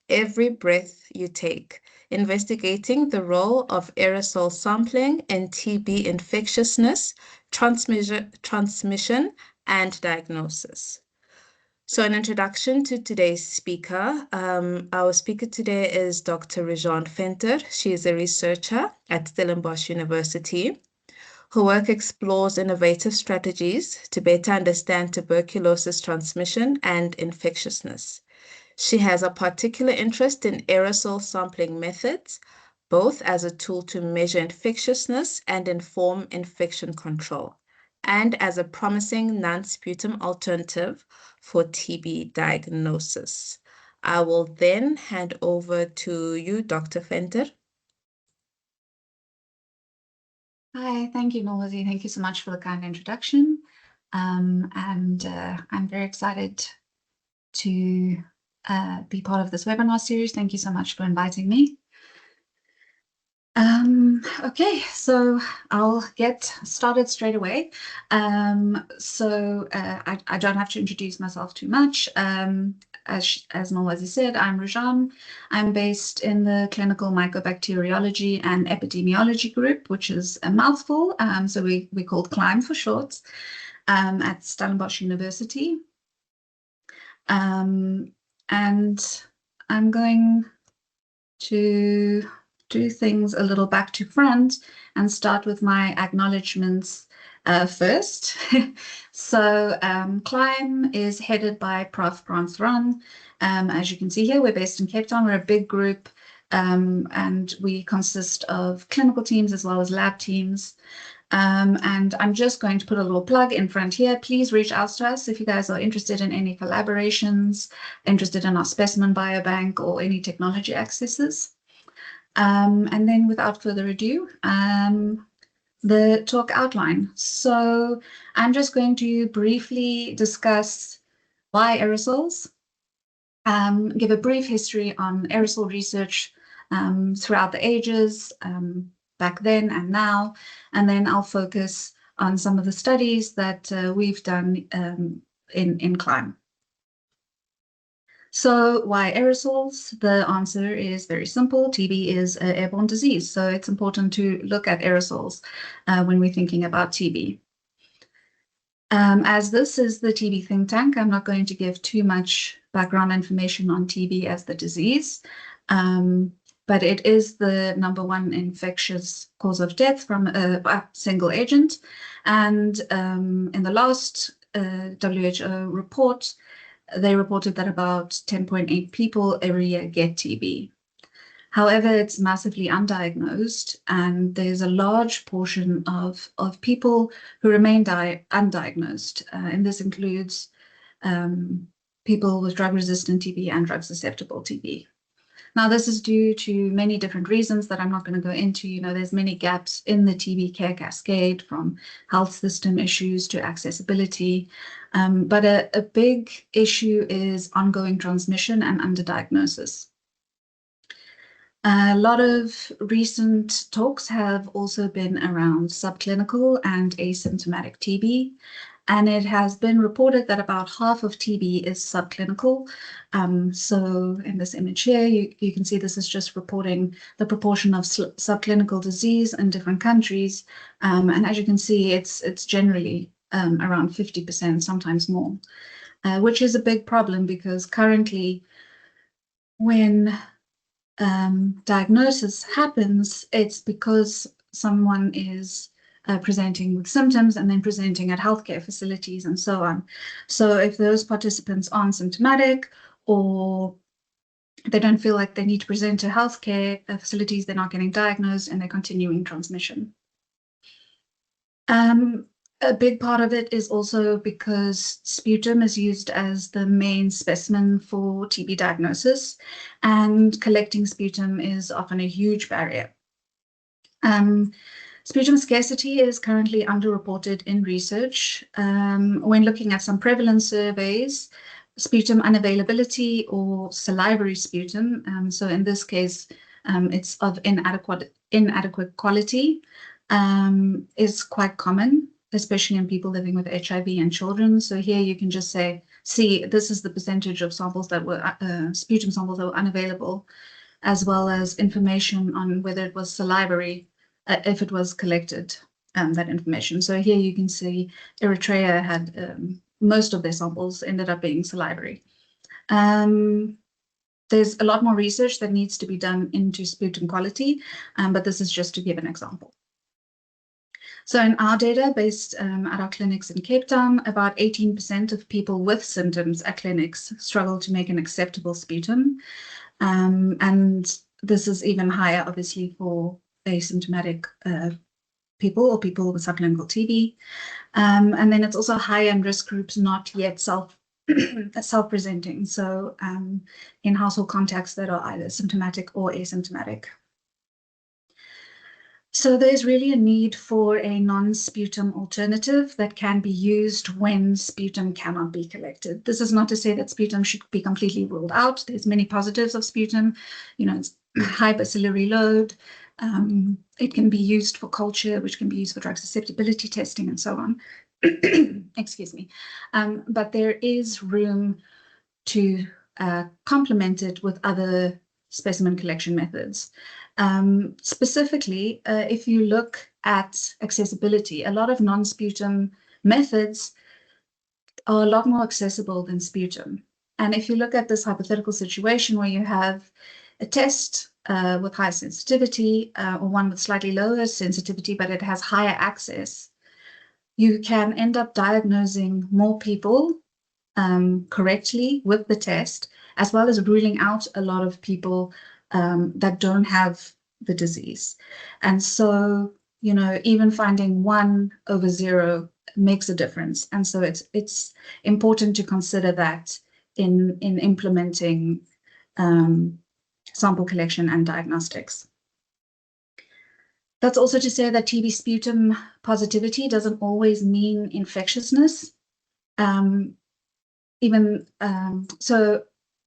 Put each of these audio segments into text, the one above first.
Every Breath You Take, investigating the role of aerosol sampling in TB infectiousness, transmission, and diagnosis. So an introduction to today's speaker. Our speaker today is Dr. Rouxjeane Venter. She is a researcher at Stellenbosch University. Her work explores innovative strategies to better understand tuberculosis transmission and infectiousness. She has a particular interest in aerosol sampling methods, both as a tool to measure infectiousness and inform infection control, and as a promising non-sputum alternative for TB diagnosis. I will then hand over to you, Dr. Venter. Hi, thank you, Nolwazi. Thank you so much for the kind introduction. I'm very excited to be part of this webinar series. Thank you so much for inviting me. Okay, so I'll get started straight away. I don't have to introduce myself too much. As Nolwazi said, I'm Rouxjeane. I'm based in the clinical mycobacteriology and epidemiology group, which is a mouthful. So we called CLIME for short, at Stellenbosch University. And I'm going to do things a little back to front and start with my acknowledgements first. So CLIME is headed by Prof. Brans Ron. As you can see here, we're based in Cape Town. We're a big group, and we consist of clinical teams as well as lab teams. And I'm just going to put a little plug in front here. Please reach out to us if you guys are interested in any collaborations, interested in our specimen biobank or any technology accesses. And then without further ado, the talk outline. So I'm just going to briefly discuss why aerosols, give a brief history on aerosol research throughout the ages, back then and now, and then I'll focus on some of the studies that we've done in CLIME. So why aerosols? The answer is very simple. TB is an airborne disease, so it's important to look at aerosols when we're thinking about TB. As this is the TB think tank, I'm not going to give too much background information on TB as the disease, but it is the #1 infectious cause of death from a single agent. And in the last WHO report, they reported that about 10.8 people every year get TB. However, it's massively undiagnosed, and there's a large portion of people who remain undiagnosed. And this includes people with drug-resistant TB and drug-susceptible TB. Now, this is due to many different reasons that I'm not going to go into. You know, there's many gaps in the TB care cascade, from health system issues to accessibility. But a big issue is ongoing transmission and underdiagnosis. A lot of recent talks have also been around subclinical and asymptomatic TB. And it has been reported that about half of TB is subclinical. So in this image here, you can see this is just reporting the proportion of subclinical disease in different countries. And as you can see, it's generally around 50%, sometimes more, which is a big problem because currently when diagnosis happens, it's because someone is presenting with symptoms and then presenting at healthcare facilities and so on. So if those participants aren't symptomatic or they don't feel like they need to present to healthcare facilities, they're not getting diagnosed and they're continuing transmission. A big part of it is also because sputum is used as the main specimen for TB diagnosis, and collecting sputum is often a huge barrier. Sputum scarcity is currently underreported in research. When looking at some prevalence surveys, sputum unavailability or salivary sputum, so in this case, it's of inadequate quality, is quite common, especially in people living with HIV and children. So here you can just say see this is the percentage of samples that were sputum samples that were unavailable, as well as information on whether it was salivary, if it was collected, that information. So here you can see Eritrea had most of their samples ended up being salivary. There's a lot more research that needs to be done into sputum quality, but this is just to give an example. So in our data, based at our clinics in Cape Town, about 18% of people with symptoms at clinics struggle to make an acceptable sputum. And this is even higher, obviously, for asymptomatic people or people with sublingual TB. And then it's also higher in risk groups not yet self-presenting, so in household contacts that are either symptomatic or asymptomatic. So there's really a need for a non-sputum alternative that can be used when sputum cannot be collected. This is not to say that sputum should be completely ruled out. There's many positives of sputum. You know, it's high bacillary load. It can be used for culture, which can be used for drug susceptibility testing and so on. Excuse me. But there is room to complement it with other specimen collection methods. Specifically, if you look at accessibility, a lot of non-sputum methods are a lot more accessible than sputum. And if you look at this hypothetical situation where you have a test with high sensitivity or one with slightly lower sensitivity, but it has higher access, you can end up diagnosing more people correctly with the test, as well as ruling out a lot of people that don't have the disease. And so, you know, even finding 1 over 0 makes a difference. And so it's important to consider that in implementing sample collection and diagnostics. That's also to say that TB sputum positivity doesn't always mean infectiousness. So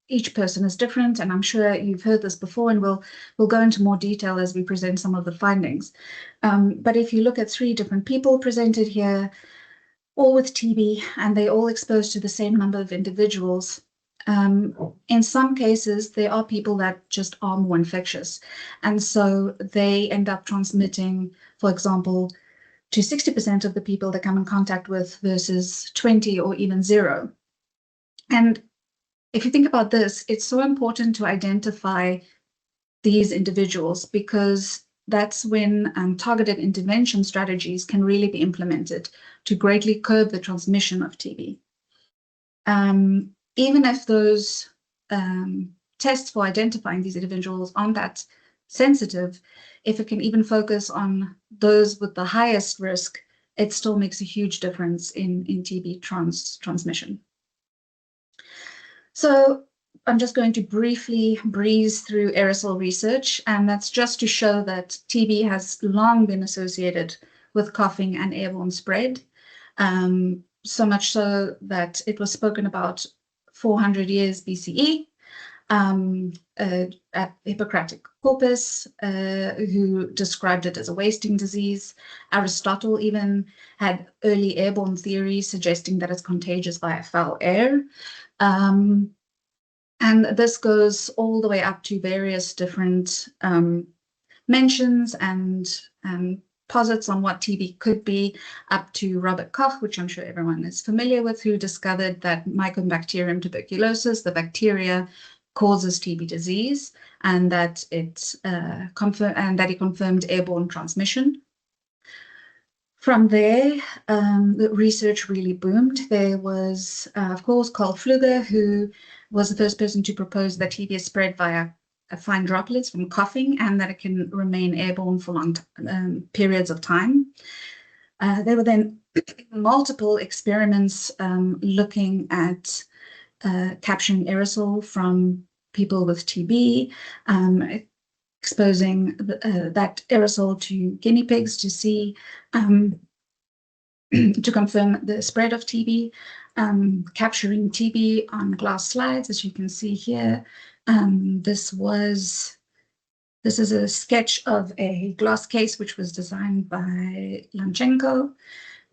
each person is different, and I'm sure you've heard this before, and we'll go into more detail as we present some of the findings. But if you look at 3 different people presented here, all with TB, and they all exposed to the same number of individuals, in some cases, there are people that just are more infectious. And so they end up transmitting, for example, to 60% of the people they come in contact with versus 20 or even 0. And if you think about this, it's so important to identify these individuals, because that's when targeted intervention strategies can really be implemented to greatly curb the transmission of TB. Even if those tests for identifying these individuals aren't that sensitive, if it can even focus on those with the highest risk, it still makes a huge difference in TB transmission. So I'm just going to briefly breeze through aerosol research, and that's just to show that TB has long been associated with coughing and airborne spread, so much so that it was spoken about 400 years BCE at Hippocratic Corpus, who described it as a wasting disease. Aristotle even had early airborne theories suggesting that it's contagious via foul air. And this goes all the way up to various different mentions and posits on what TB could be, up to Robert Koch, which I'm sure everyone is familiar with, who discovered that Mycobacterium tuberculosis, the bacteria, causes TB disease, and that he confirmed airborne transmission. From there, the research really boomed. There was, of course, Carl Pfluger, who was the first person to propose that TB is spread via fine droplets from coughing, and that it can remain airborne for long periods of time. There were then multiple experiments looking at capturing aerosol from people with TB, exposing that aerosol to guinea pigs to see, to confirm the spread of TB, capturing TB on glass slides, as you can see here. This is a sketch of a glass case which was designed by Lanchenko.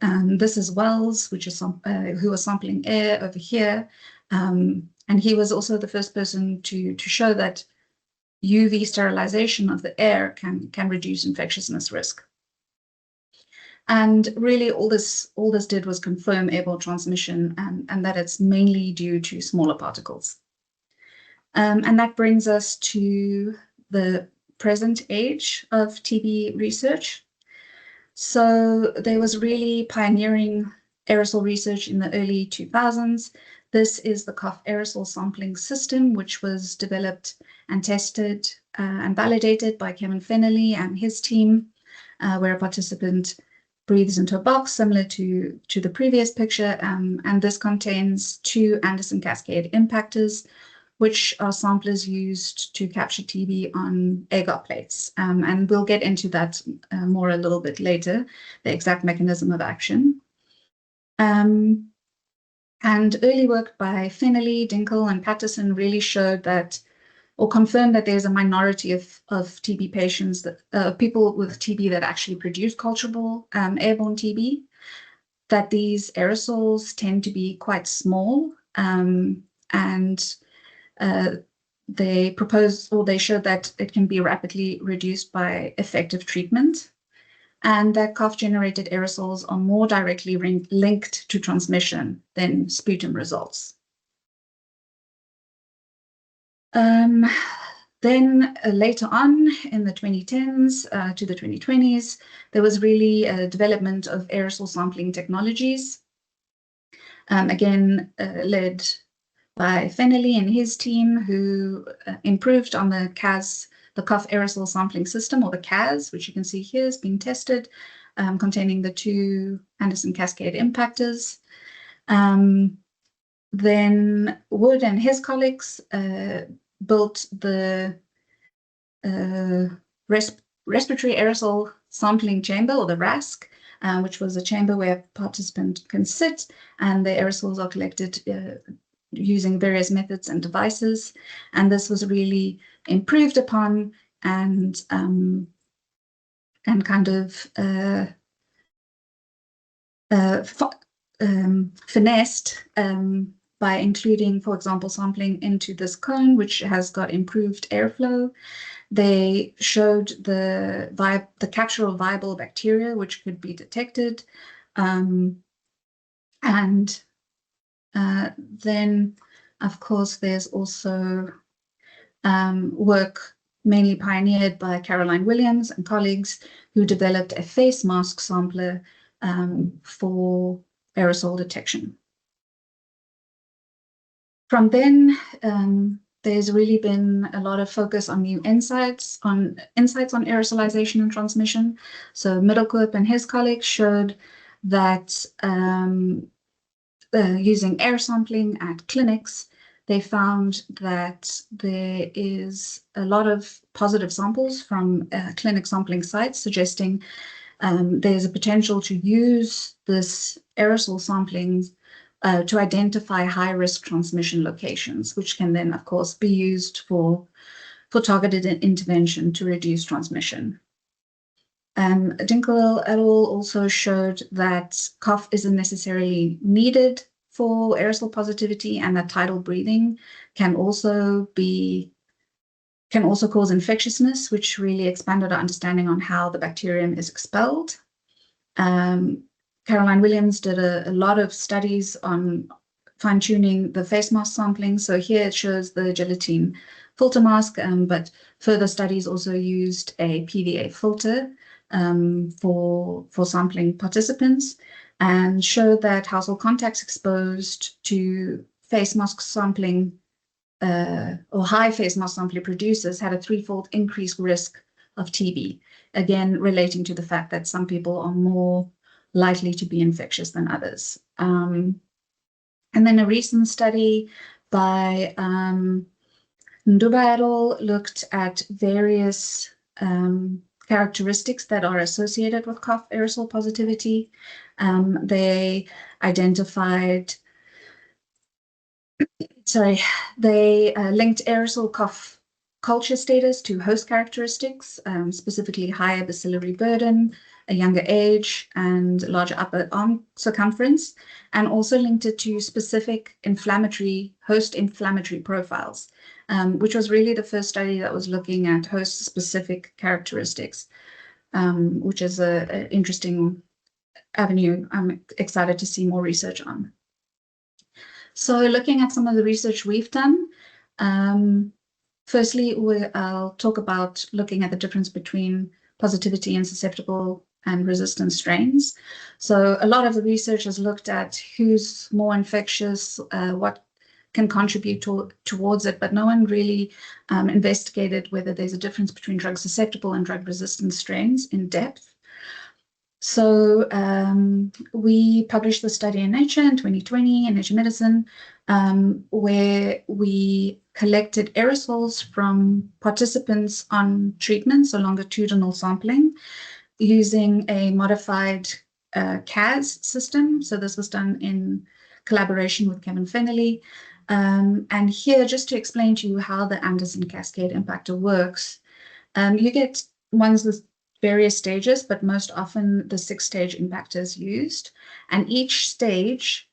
This is Wells, which is who was sampling air over here. And he was also the first person to show that UV sterilization of the air can reduce infectiousness risk. And really, all this did was confirm airborne transmission, and that it's mainly due to smaller particles. And that brings us to the present age of TB research. So there was really pioneering aerosol research in the early 2000s. This is the cough aerosol sampling system, which was developed and tested and validated by Kevin Fennelly and his team, where a participant breathes into a box similar to the previous picture. And this contains 2 Anderson cascade impactors, which are samplers used to capture TB on agar plates. And we'll get into that more a little bit later, the exact mechanism of action. And early work by Fennelly, Dinkel, and Patterson really showed that, or confirmed that there's a minority of TB patients, that people with TB that actually produce culturable airborne TB, that these aerosols tend to be quite small, and they proposed, or they showed that it can be rapidly reduced by effective treatment, and that cough-generated aerosols are more directly linked to transmission than sputum results. Then later on in the 2010s to the 2020s, there was really a development of aerosol sampling technologies, again led by Fennelly and his team, who improved on the CAS, the cough aerosol sampling system, or the CAS, which you can see here is being tested, containing the 2 Anderson cascade impactors. Then Wood and his colleagues built the respiratory aerosol sampling chamber, or the RASC, which was a chamber where a participant can sit, and the aerosols are collected using various methods and devices. And this was really improved upon and kind of finessed by including, for example, sampling into this cone, which has got improved airflow. They showed the capture of viable bacteria, which could be detected. Then, of course, there's also work mainly pioneered by Caroline Williams and colleagues, who developed a face mask sampler for aerosol detection. From then, there's really been a lot of focus on new insights on aerosolization and transmission. So Middelkoop and his colleagues showed that using air sampling at clinics, they found that there is a lot of positive samples from clinic sampling sites, suggesting there's a potential to use this aerosol sampling to identify high-risk transmission locations, which can then, of course, be used for targeted intervention to reduce transmission. Dinkel et al. Also showed that cough isn't necessarily needed for aerosol positivity, and that tidal breathing can also cause infectiousness, which really expanded our understanding on how the bacterium is expelled. Caroline Williams did a lot of studies on fine-tuning the face mask sampling. So here it shows the gelatine filter mask, but further studies also used a PVA filter for sampling participants, and showed that household contacts exposed to face mask sampling or high face mask sampling producers had a 3-fold increased risk of TB, again relating to the fact that some people are more likely to be infectious than others. And then a recent study by Nduba et al. Looked at various characteristics that are associated with cough aerosol positivity. They linked aerosol cough culture status to host characteristics, specifically higher bacillary burden, a younger age and larger upper arm circumference, and also linked it to specific host inflammatory profiles, which was really the first study that was looking at host-specific characteristics, which is an interesting avenue I'm excited to see more research on. So looking at some of the research we've done, firstly, I'll talk about looking at the difference between positivity and susceptible and resistant strains. So a lot of the research has looked at who's more infectious, what can contribute towards it, but no one really investigated whether there's a difference between drug susceptible and drug resistant strains in depth. So we published the study in Nature in 2020, in Nature Medicine, where we collected aerosols from participants on treatment, so longitudinal sampling, using a modified CAS system. So this was done in collaboration with Kevin Fennelly. And here, just to explain to you how the Anderson cascade impactor works, you get ones with various stages, but most often the 6-stage impactor is used. And each stage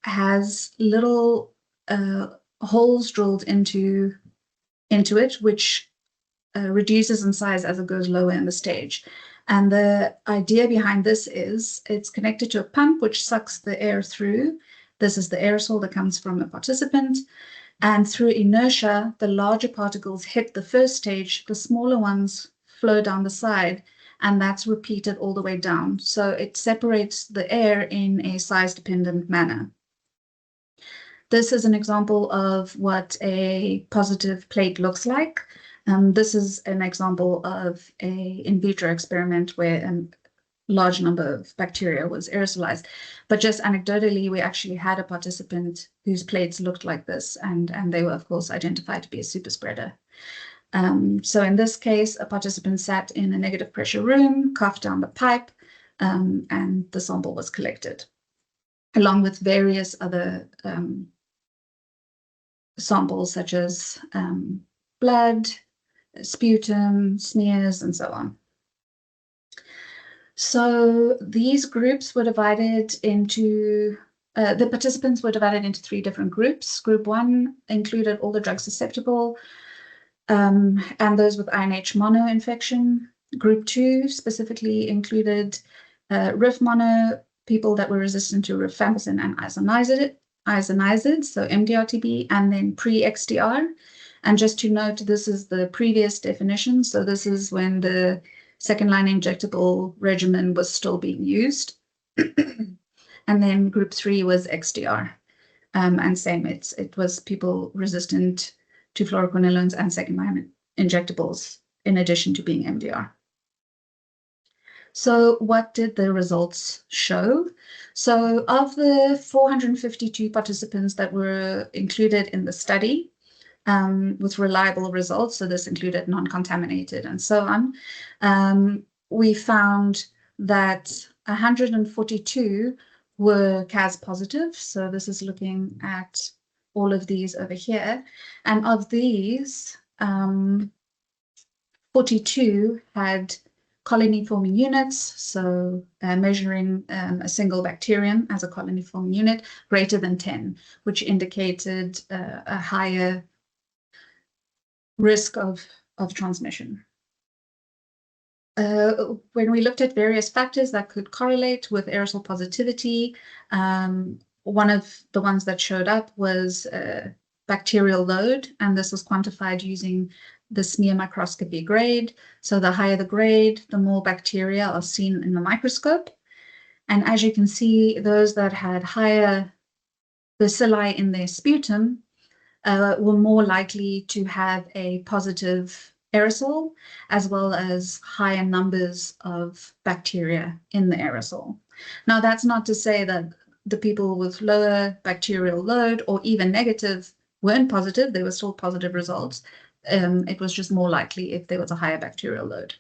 has little holes drilled into it, which reduces in size as it goes lower in the stage. And the idea behind this is it's connected to a pump which sucks the air through. This is the aerosol that comes from a participant. And through inertia, the larger particles hit the first stage, the smaller ones flow down the side, and that's repeated all the way down. So it separates the air in a size-dependent manner. This is an example of what a positive plate looks like. This is an example of an in vitro experiment where a large number of bacteria was aerosolized. But just anecdotally, we actually had a participant whose plates looked like this, and they were, of course, identified to be a super spreader. So in this case, a participant sat in a negative pressure room, coughed down the pipe, and the sample was collected, along with various other samples such as blood, sputum, smears, and so on. So these groups were divided into, the participants were divided into 3 different groups. Group 1 included all the drug susceptible, and those with INH mono infection. Group 2 specifically included RIF mono, people that were resistant to rifampicin and isoniazid, so MDR-TB, and then pre-XDR. And just to note, this is the previous definition. So this is when the second-line injectable regimen was still being used. And then group 3 was XDR. And same, it was people resistant to fluoroquinolones and second-line injectables, in addition to being MDR. So what did the results show? So of the 452 participants that were included in the study, with reliable results, so this included non-contaminated and so on, we found that 142 were CAS positive. So this is looking at all of these over here. And of these, 42 had colony-forming units, so measuring a single bacterium as a colony-forming unit greater than 10, which indicated a higher risk of transmission. When we looked at various factors that could correlate with aerosol positivity, one of the ones that showed up was bacterial load, and this was quantified using the smear microscopy grade. So the higher the grade, the more bacteria are seen in the microscope. And as you can see, those that had higher bacilli in their sputum were more likely to have a positive aerosol, as well as higher numbers of bacteria in the aerosol. Now, that's not to say that the people with lower bacterial load or even negative weren't positive. They were still positive results. It was just more likely if there was a higher bacterial load.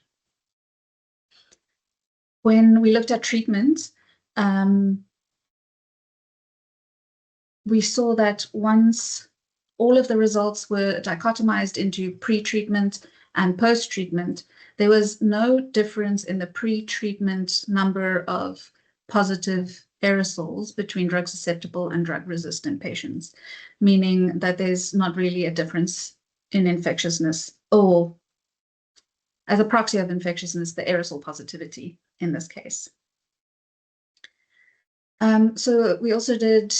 When we looked at treatment, we saw that once all of the results were dichotomized into pre-treatment and post-treatment, there was no difference in the pre-treatment number of positive aerosols between drug susceptible and drug resistant patients, meaning that there's not really a difference in infectiousness, or as a proxy of infectiousness, the aerosol positivity in this case. So we also did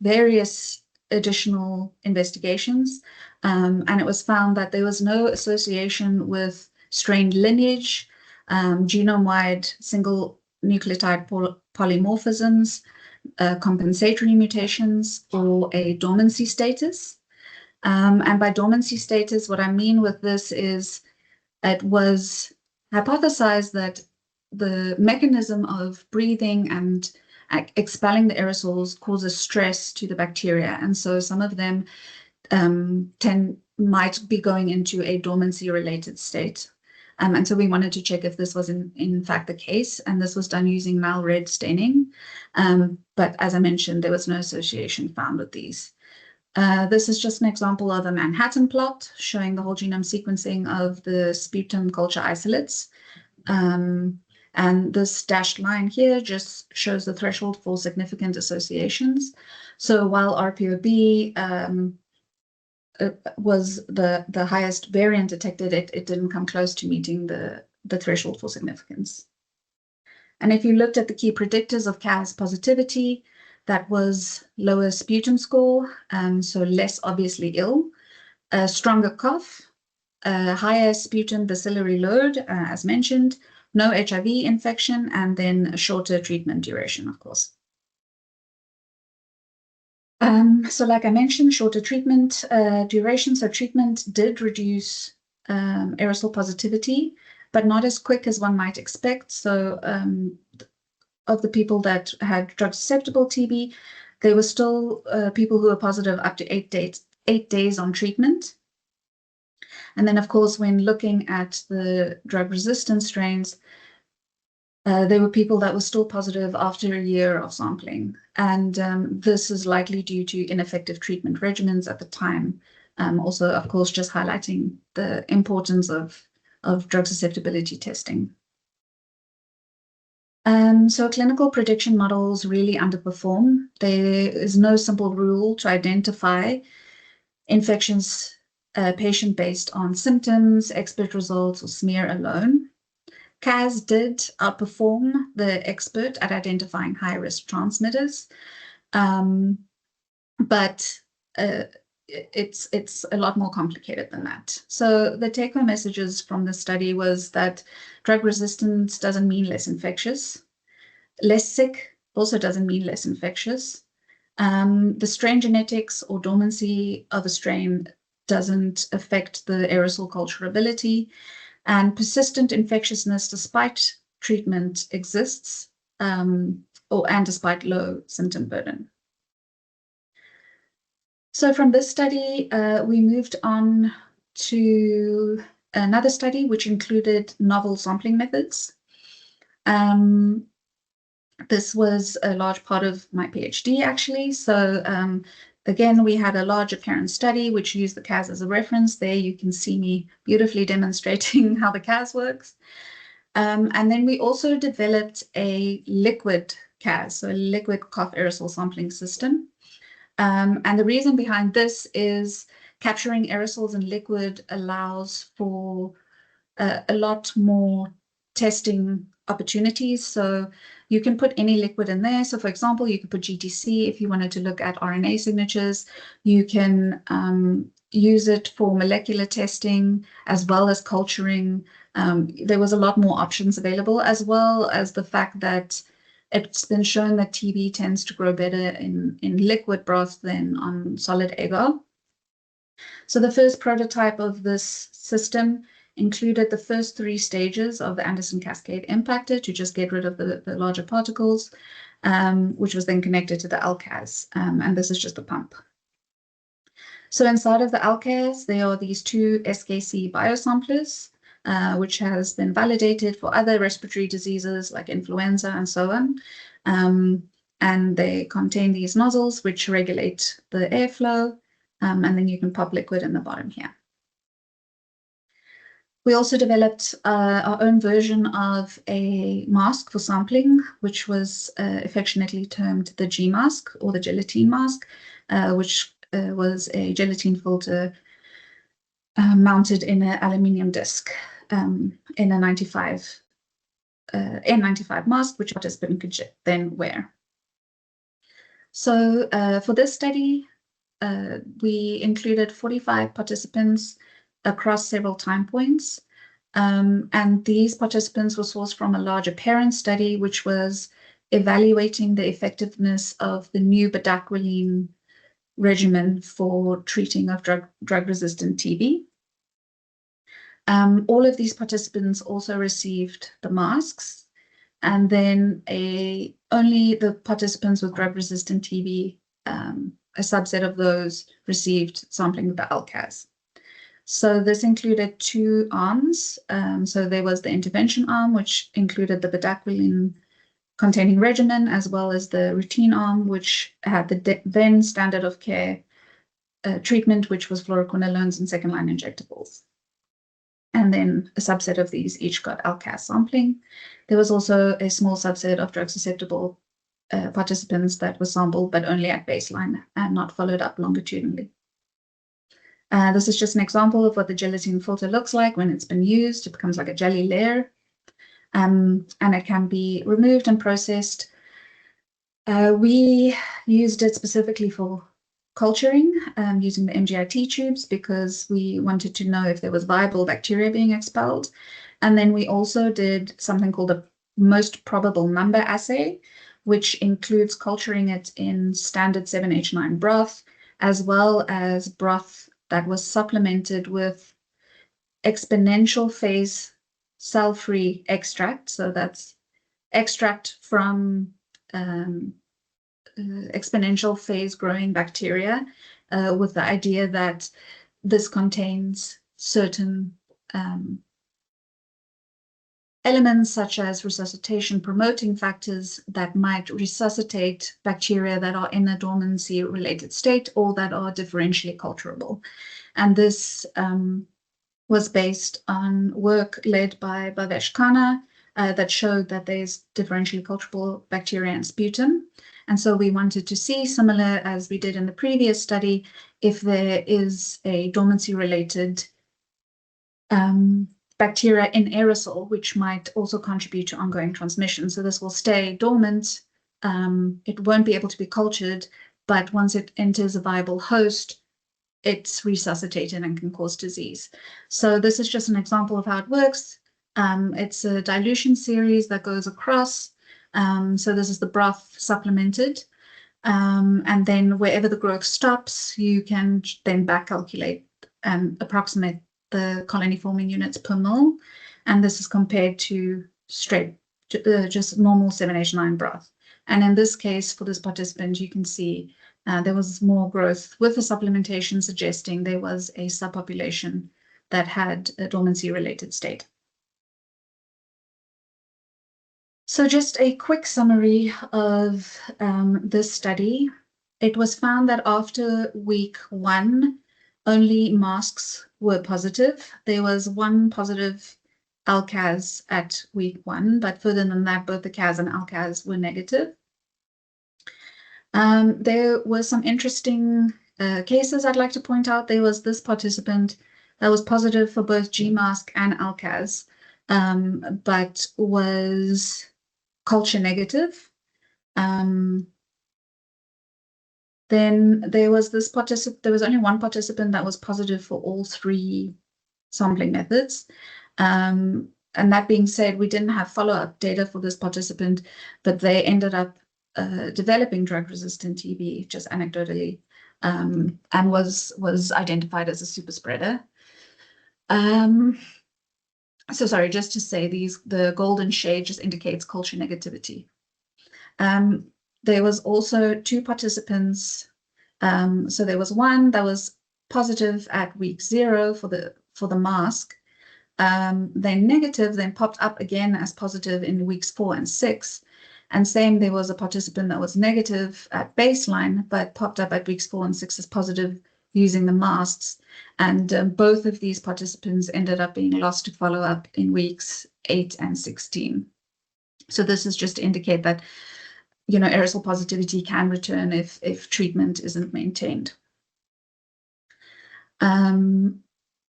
various additional investigations, and it was found that there was no association with strain lineage, genome-wide single nucleotide polymorphisms, compensatory mutations, or a dormancy status. And by dormancy status, what I mean with this is it was hypothesized that the mechanism of breathing and expelling the aerosols causes stress to the bacteria. And so some of them might be going into a dormancy-related state. And so we wanted to check if this was in fact the case, and this was done using mal-red staining. But as I mentioned, there was no association found with these. This is just an example of a Manhattan plot showing the whole genome sequencing of the sputum culture isolates. And this dashed line here just shows the threshold for significant associations. So while RPOB was the highest variant detected, it didn't come close to meeting the threshold for significance. And if you looked at the key predictors of CAS positivity, that was lower sputum score, so less obviously ill, a stronger cough, a higher sputum bacillary load, as mentioned, no HIV infection, and then a shorter treatment duration, of course. So like I mentioned, shorter treatment duration. So treatment did reduce aerosol positivity, but not as quick as one might expect. So of the people that had drug-susceptible TB, there were still people who were positive up to 8 days on treatment. And then, of course, when looking at the drug-resistant strains, there were people that were still positive after a year of sampling. And this is likely due to ineffective treatment regimens at the time. Also, of course, just highlighting the importance of drug susceptibility testing. So clinical prediction models really underperform. There is no simple rule to identify infections patient based on symptoms, expert results, or smear alone. CAS did outperform the expert at identifying high-risk transmitters, but it's a lot more complicated than that. So the take-home messages from the study was that drug resistance doesn't mean less infectious. Less sick also doesn't mean less infectious. The strain genetics or dormancy of a strain doesn't affect the aerosol culturability, and persistent infectiousness despite treatment exists, and despite low symptom burden. So from this study, we moved on to another study which included novel sampling methods. This was a large part of my PhD, actually. So again, we had a large apparent study which used the CAS as a reference. There you can see me beautifully demonstrating how the CAS works. And then we also developed a liquid CAS, so a liquid cough aerosol sampling system. And the reason behind this is capturing aerosols in liquid allows for a lot more testing opportunities. So you can put any liquid in there. So for example, you could put GTC if you wanted to look at RNA signatures. You can use it for molecular testing as well as culturing. There was a lot more options available, as well as the fact that it's been shown that TB tends to grow better in liquid broth than on solid agar. So the first prototype of this system included the first 3 stages of the Anderson cascade impactor to just get rid of the larger particles, which was then connected to the LCAS. And this is just a pump. So inside of the LCAS, there are these 2 SKC biosamplers, which has been validated for other respiratory diseases like influenza and so on. And they contain these nozzles which regulate the airflow, and then you can pop liquid in the bottom here. We also developed our own version of a mask for sampling, which was affectionately termed the G mask or the gelatine mask, which was a gelatine filter mounted in an aluminium disc in a 95 N95 mask, which a participant could then wear. So for this study, we included 45 participants across several time points. And these participants were sourced from a larger parent study, which was evaluating the effectiveness of the new bedaquiline regimen for treating of drug-resistant TB. All of these participants also received the masks, and then only the participants with drug-resistant TB, a subset of those received sampling with the ALCAS. So this included two arms. So there was the intervention arm, which included the bedaquiline containing regimen, as well as the routine arm, which had the then standard of care treatment, which was fluoroquinolones and second-line injectables. And then a subset of these each got ALCAS sampling. There was also a small subset of drug-susceptible participants that were sampled, but only at baseline and not followed up longitudinally. This is just an example of what the gelatine filter looks like when it's been used. It becomes like a jelly layer, and it can be removed and processed. We used it specifically for culturing using the MGIT tubes because we wanted to know if there was viable bacteria being expelled. And then we also did something called a most probable number assay, which includes culturing it in standard 7H9 broth, as well as broth that was supplemented with exponential phase cell-free extract. So that's extract from exponential phase growing bacteria with the idea that this contains certain elements such as resuscitation promoting factors that might resuscitate bacteria that are in a dormancy related state or that are differentially culturable. And this was based on work led by Bhavesh Khanna that showed that there's differentially culturable bacteria in sputum. And so we wanted to see, similar as we did in the previous study, if there is a dormancy related bacteria in aerosol, which might also contribute to ongoing transmission. So this will stay dormant. It won't be able to be cultured, but once it enters a viable host, it's resuscitated and can cause disease. So this is just an example of how it works. It's a dilution series that goes across. So this is the broth supplemented. And then wherever the growth stops, you can then back calculate and approximate the colony forming units per mole, and this is compared to straight just normal 7H9 broth. And in this case, for this participant, you can see there was more growth with the supplementation, suggesting there was a subpopulation that had a dormancy related state. So just a quick summary of this study. It was found that after week 1, only masks were positive. There was one positive ALCAS at week 1, but further than that, both the CAS and ALCAS were negative. There were some interesting cases I'd like to point out. There was this participant that was positive for both GMASK and ALCAS, but was culture negative. Then there was this participant, there was only one participant that was positive for all 3 sampling methods. And that being said, we didn't have follow-up data for this participant, but they ended up developing drug-resistant TB just anecdotally, and was identified as a super spreader. So sorry, just to say the golden shade just indicates culture negativity. There was also 2 participants. So there was one that was positive at week 0 for the mask, then negative, then popped up again as positive in weeks 4 and 6. And same, there was a participant that was negative at baseline, but popped up at weeks 4 and 6 as positive using the masks. And both of these participants ended up being lost to follow-up in weeks 8 and 16. So this is just to indicate that, aerosol positivity can return if treatment isn't maintained.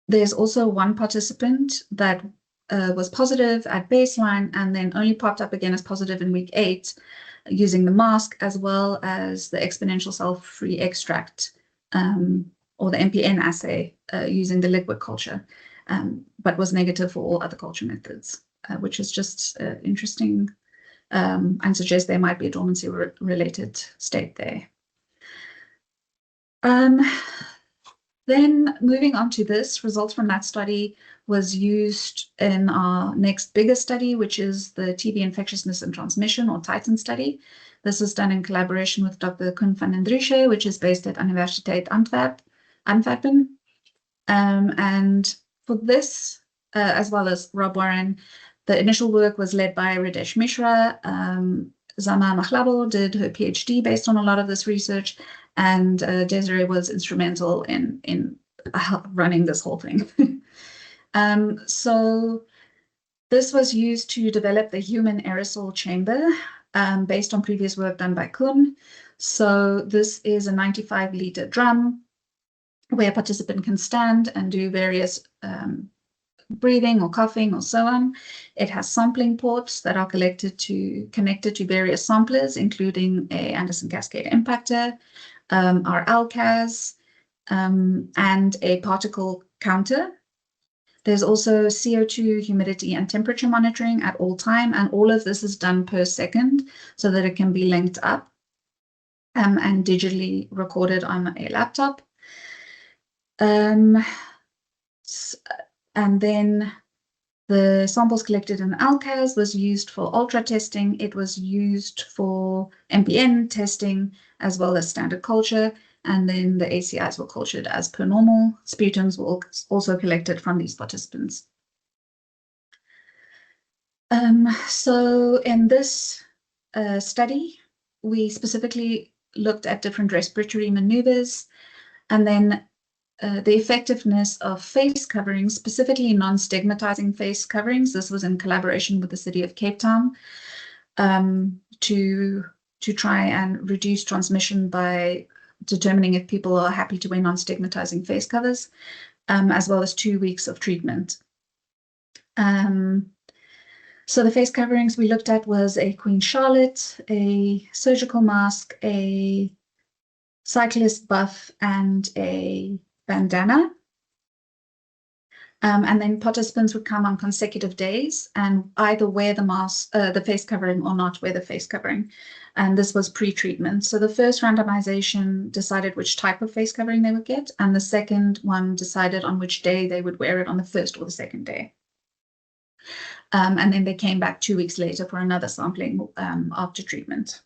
There's also one participant that was positive at baseline and then only popped up again as positive in week 8 using the mask, as well as the exponential cell-free extract, or the MPN assay, using the liquid culture, but was negative for all other culture methods, which is just interesting, and suggests there might be a dormancy-related state there. Then moving on to this, results from that study was used in our next bigger study, which is the TB infectiousness and transmission, or TITAN study. This was done in collaboration with Dr. Koen van den Driesche, which is based at Universiteit Antwerpen. And for this, as well as Rob Warren, the initial work was led by Radesh Mishra. Zama Mahlabo did her PhD based on a lot of this research, and Desiree was instrumental in running this whole thing. So this was used to develop the human aerosol chamber, based on previous work done by Koen. So this is a 95-liter drum where a participant can stand and do various breathing or coughing or so on. It has sampling ports that are connected to various samplers, including a Anderson cascade impactor, our ALCAS, and a particle counter. There's also CO2, humidity, and temperature monitoring at all time, and all of this is done per second so that it can be linked up and digitally recorded on a laptop. And then the samples collected in ALCAS was used for ultra testing. It was used for MPN testing, as well as standard culture. And then the ACIs were cultured as per normal. Sputums were also collected from these participants. So in this study, we specifically looked at different respiratory maneuvers, and then the effectiveness of face coverings, specifically non-stigmatizing face coverings. This was in collaboration with the city of Cape Town, to try and reduce transmission by determining if people are happy to wear non-stigmatizing face covers, as well as 2 weeks of treatment. So the face coverings we looked at was a Queen Charlotte, a surgical mask, a cyclist buff, and a bandana. And then participants would come on consecutive days and either wear the mask, the face covering, or not wear the face covering. And this was pre-treatment. So the first randomization decided which type of face covering they would get, and the second one decided on which day they would wear it, on the first or the second day. And then they came back 2 weeks later for another sampling after treatment.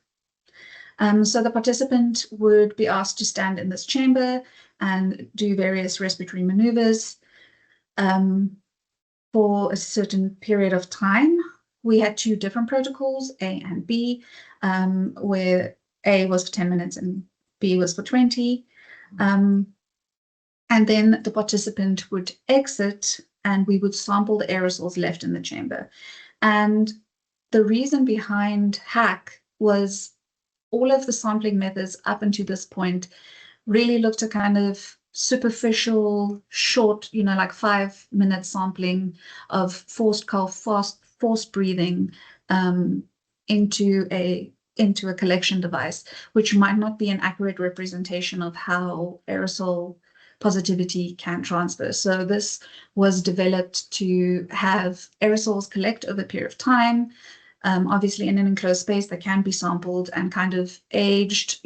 So the participant would be asked to stand in this chamber and do various respiratory maneuvers for a certain period of time. We had 2 different protocols, A and B, where A was for 10 minutes and B was for 20. And then the participant would exit and we would sample the aerosols left in the chamber. And the reason behind HACK was all of the sampling methods up until this point really looked at kind of superficial, short, like 5-minute sampling of forced cough, forced breathing into a collection device, which might not be an accurate representation of how aerosol positivity can transfer. So this was developed to have aerosols collect over a period of time, obviously in an enclosed space that can be sampled and kind of aged,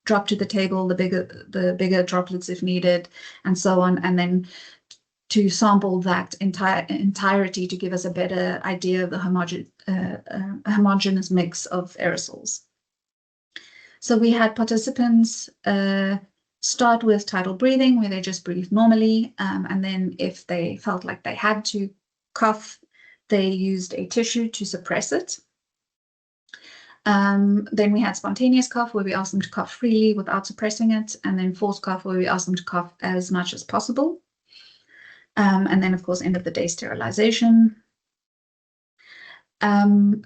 drop to the table, the bigger droplets if needed, and so on, and then to sample that entirety to give us a better idea of the homogeneous mix of aerosols. So we had participants start with tidal breathing, where they just breathe normally, and then if they felt like they had to cough, they used a tissue to suppress it. Then we had spontaneous cough, where we asked them to cough freely without suppressing it, and then forced cough, where we asked them to cough as much as possible. And then, of course, end of the day sterilization.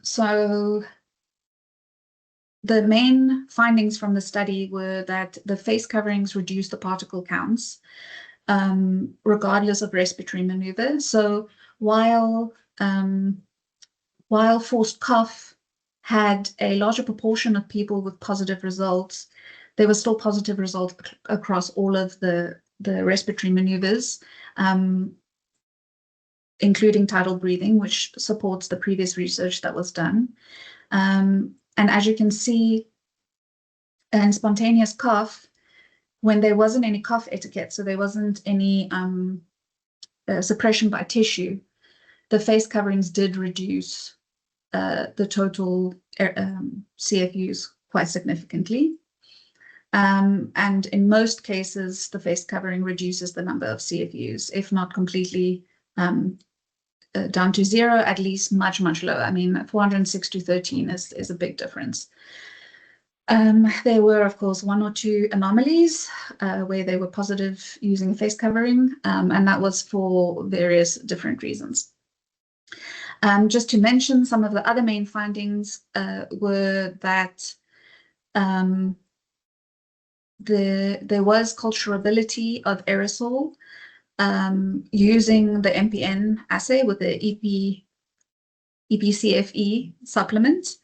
So the main findings from the study were that the face coverings reduced the particle counts, regardless of respiratory maneuver. So while forced cough had a larger proportion of people with positive results, there were still positive results across all of the respiratory maneuvers, including tidal breathing, which supports the previous research that was done. And as you can see, in spontaneous cough, when there wasn't any cough etiquette, so there wasn't any suppression by tissue, the face coverings did reduce the total CFUs quite significantly. And in most cases, the face covering reduces the number of CFUs, if not completely down to 0, at least much, much lower. I mean, 406 to 13 is a big difference. There were, of course, 1 or 2 anomalies where they were positive using face covering, and that was for various different reasons. Just to mention, some of the other main findings were that there was culturability of aerosol using the MPN assay with the EPCFE supplement.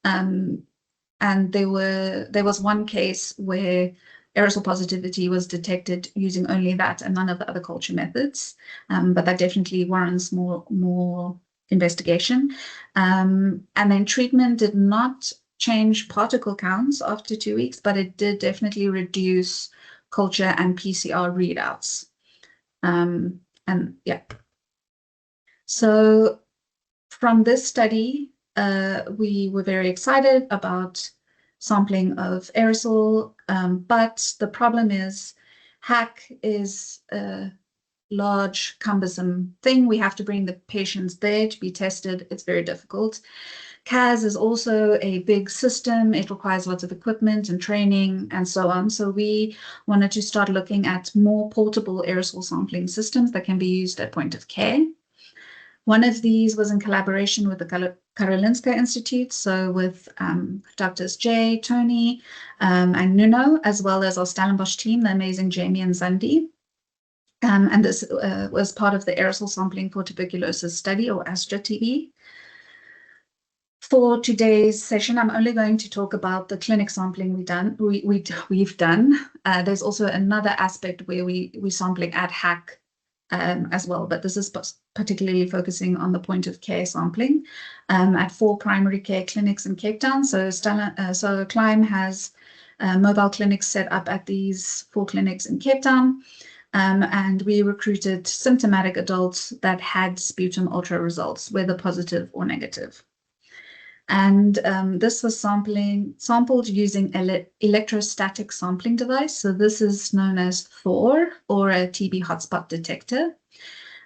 And there was one case where aerosol positivity was detected using only that and none of the other culture methods. But that definitely warrants more investigation. And then treatment did not change particle counts after 2 weeks, but it did definitely reduce culture and PCR readouts. And yeah. So from this study, we were very excited about sampling of aerosol, but the problem is HAC is a large, cumbersome thing. We have to bring the patients there to be tested. It's very difficult. CAS is also a big system. It requires lots of equipment and training and so on. So we wanted to start looking at more portable aerosol sampling systems that can be used at point of care. One of these was in collaboration with the Karolinska Institute, so with Drs. Jay, Tony, and Nuno, as well as our Stellenbosch team, the amazing Jamie and Zandi. And this was part of the aerosol sampling for tuberculosis study, or ASTRA-TB. For today's session, I'm only going to talk about the clinic sampling we've done. There's also another aspect where we're sampling at HAC as well, but this is particularly focusing on the point of care sampling at 4 primary care clinics in Cape Town. So Climb has mobile clinics set up at these 4 clinics in Cape Town. And we recruited symptomatic adults that had sputum ultra results, whether positive or negative. And this was sampled using an electrostatic sampling device. So this is known as Thor, or a TB hotspot detector.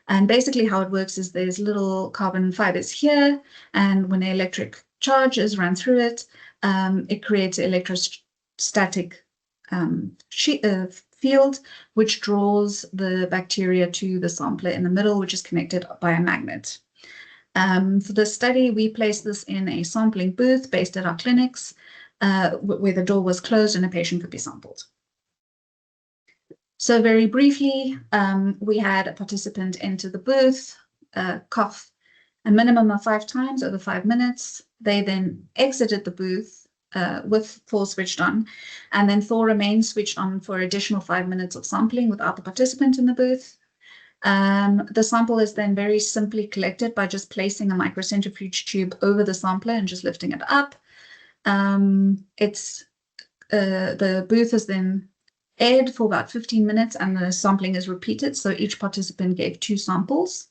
And basically how it works is there's little carbon fibers here, and when an electric charge is run through it, it creates an electrostatic field, which draws the bacteria to the sampler in the middle, which is connected by a magnet. For the study, we placed this in a sampling booth based at our clinics, where the door was closed and a patient could be sampled. So very briefly, we had a participant enter the booth, cough a minimum of 5 times over 5 minutes. They then exited the booth with Thor switched on, and then Thor remained switched on for additional 5 minutes of sampling without the participant in the booth. The sample is then very simply collected by just placing a microcentrifuge tube over the sampler and just lifting it up. The booth is then aired for about 15 minutes and the sampling is repeated. So each participant gave 2 samples.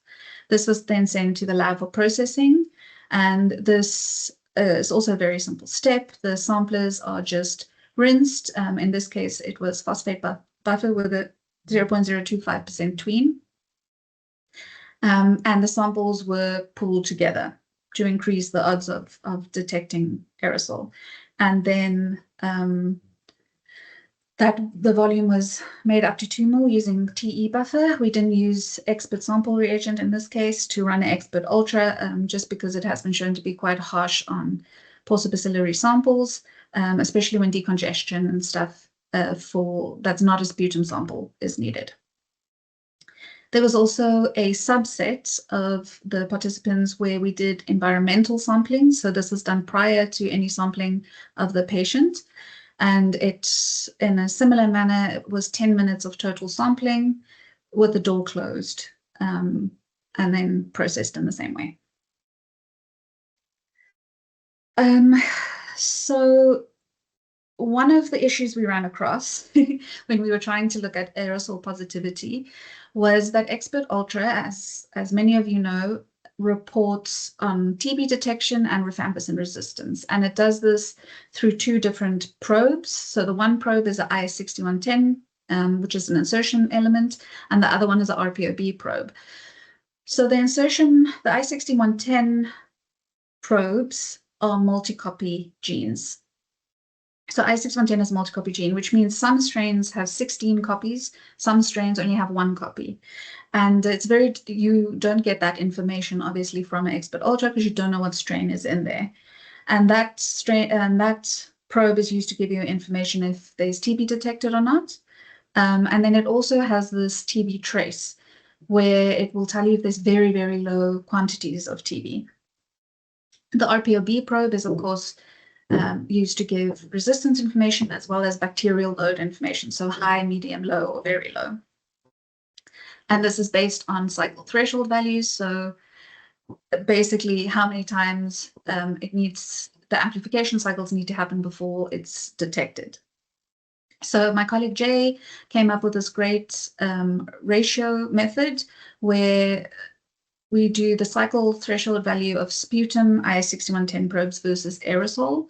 This was then sent to the lab for processing. And this is also a very simple step. The samplers are just rinsed. In this case, it was phosphate buffer with a 0.025% tween. And the samples were pulled together to increase the odds of detecting aerosol. And then that the volume was made up to 2 ml using TE buffer. We didn't use expert sample reagent in this case to run an expert ultra, just because it has been shown to be quite harsh on pulsar samples, especially when decongestion and stuff that's not a sputum sample is needed. There was also a subset of the participants where we did environmental sampling. So this was done prior to any sampling of the patient. And it's in a similar manner, it was 10 minutes of total sampling with the door closed, and then processed in the same way. So one of the issues we ran across when we were trying to look at aerosol positivity was that Expert Ultra, as many of you know, reports on TB detection and rifampicin resistance. And it does this through 2 different probes. So the one probe is the IS6110, which is an insertion element, and the other one is a RPOB probe. So the IS6110 probes are multi-copy genes. So IS6110 is a multi-copy gene, which means some strains have 16 copies, some strains only have 1 copy. And you don't get that information, obviously, from an Expert Ultra because you don't know what strain is in there. And that probe is used to give you information if there's TB detected or not. And then it also has this TB trace, where it will tell you if there's very, very low quantities of TB. The RPOB probe is, of course, used to give resistance information as well as bacterial load information, so high, medium, low, or very low. And this is based on cycle threshold values, so basically how many times the amplification cycles need to happen before it's detected. So my colleague Jay came up with this great ratio method where we do the cycle threshold value of sputum IS6110 probes versus aerosol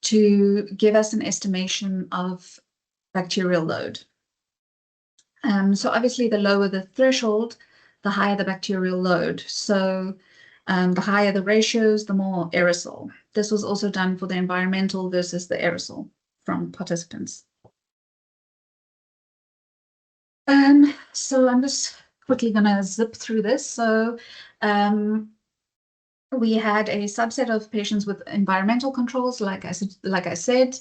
to give us an estimation of bacterial load. So obviously the lower the threshold, the higher the bacterial load. So the higher the ratios, the more aerosol. This was also done for the environmental versus the aerosol from participants. So I'm just quickly going to zip through this. So we had a subset of patients with environmental controls, like I said,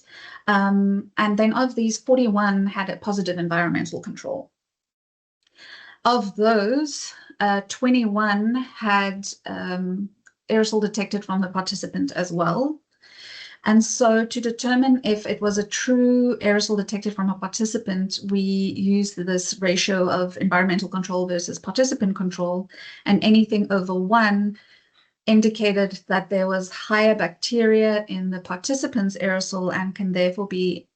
and then of these, 41 had a positive environmental control. Of those, 21 had aerosol detected from the participant as well. And so to determine if it was a true aerosol detected from a participant, we used this ratio of environmental control versus participant control, and anything over 1 indicated that there was higher bacteria in the participant's aerosol and can therefore be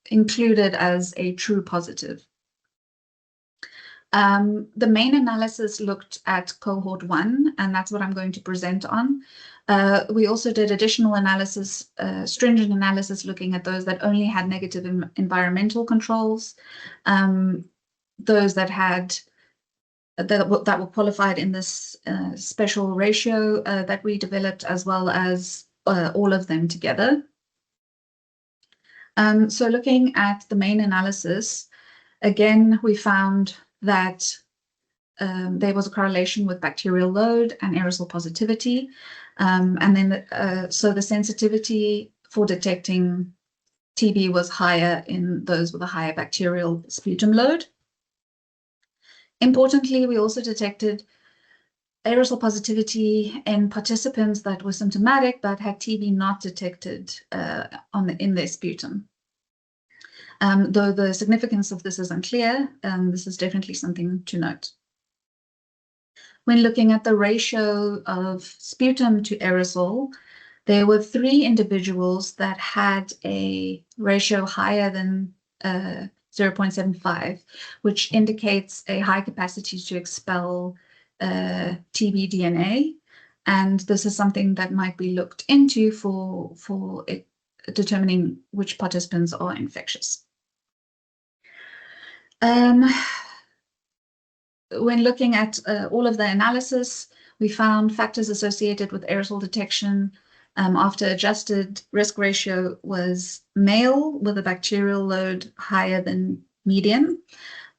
included as a true positive. The main analysis looked at cohort 1, and that's what I'm going to present on. We also did additional analysis, stringent analysis, looking at those that only had negative environmental controls, those that had that were qualified in this special ratio that we developed, as well as all of them together. So looking at the main analysis, again, we found that there was a correlation with bacterial load and aerosol positivity. And then so the sensitivity for detecting TB was higher in those with a higher bacterial sputum load. Importantly, we also detected aerosol positivity in participants that were symptomatic but had TB not detected in their sputum. Though the significance of this is unclear, this is definitely something to note. When looking at the ratio of sputum to aerosol, there were 3 individuals that had a ratio higher than 0.75, which indicates a high capacity to expel TB DNA. And this is something that might be looked into for determining which participants are infectious. when looking at all of the analysis, we found factors associated with aerosol detection after adjusted risk ratio was male with a bacterial load higher than median,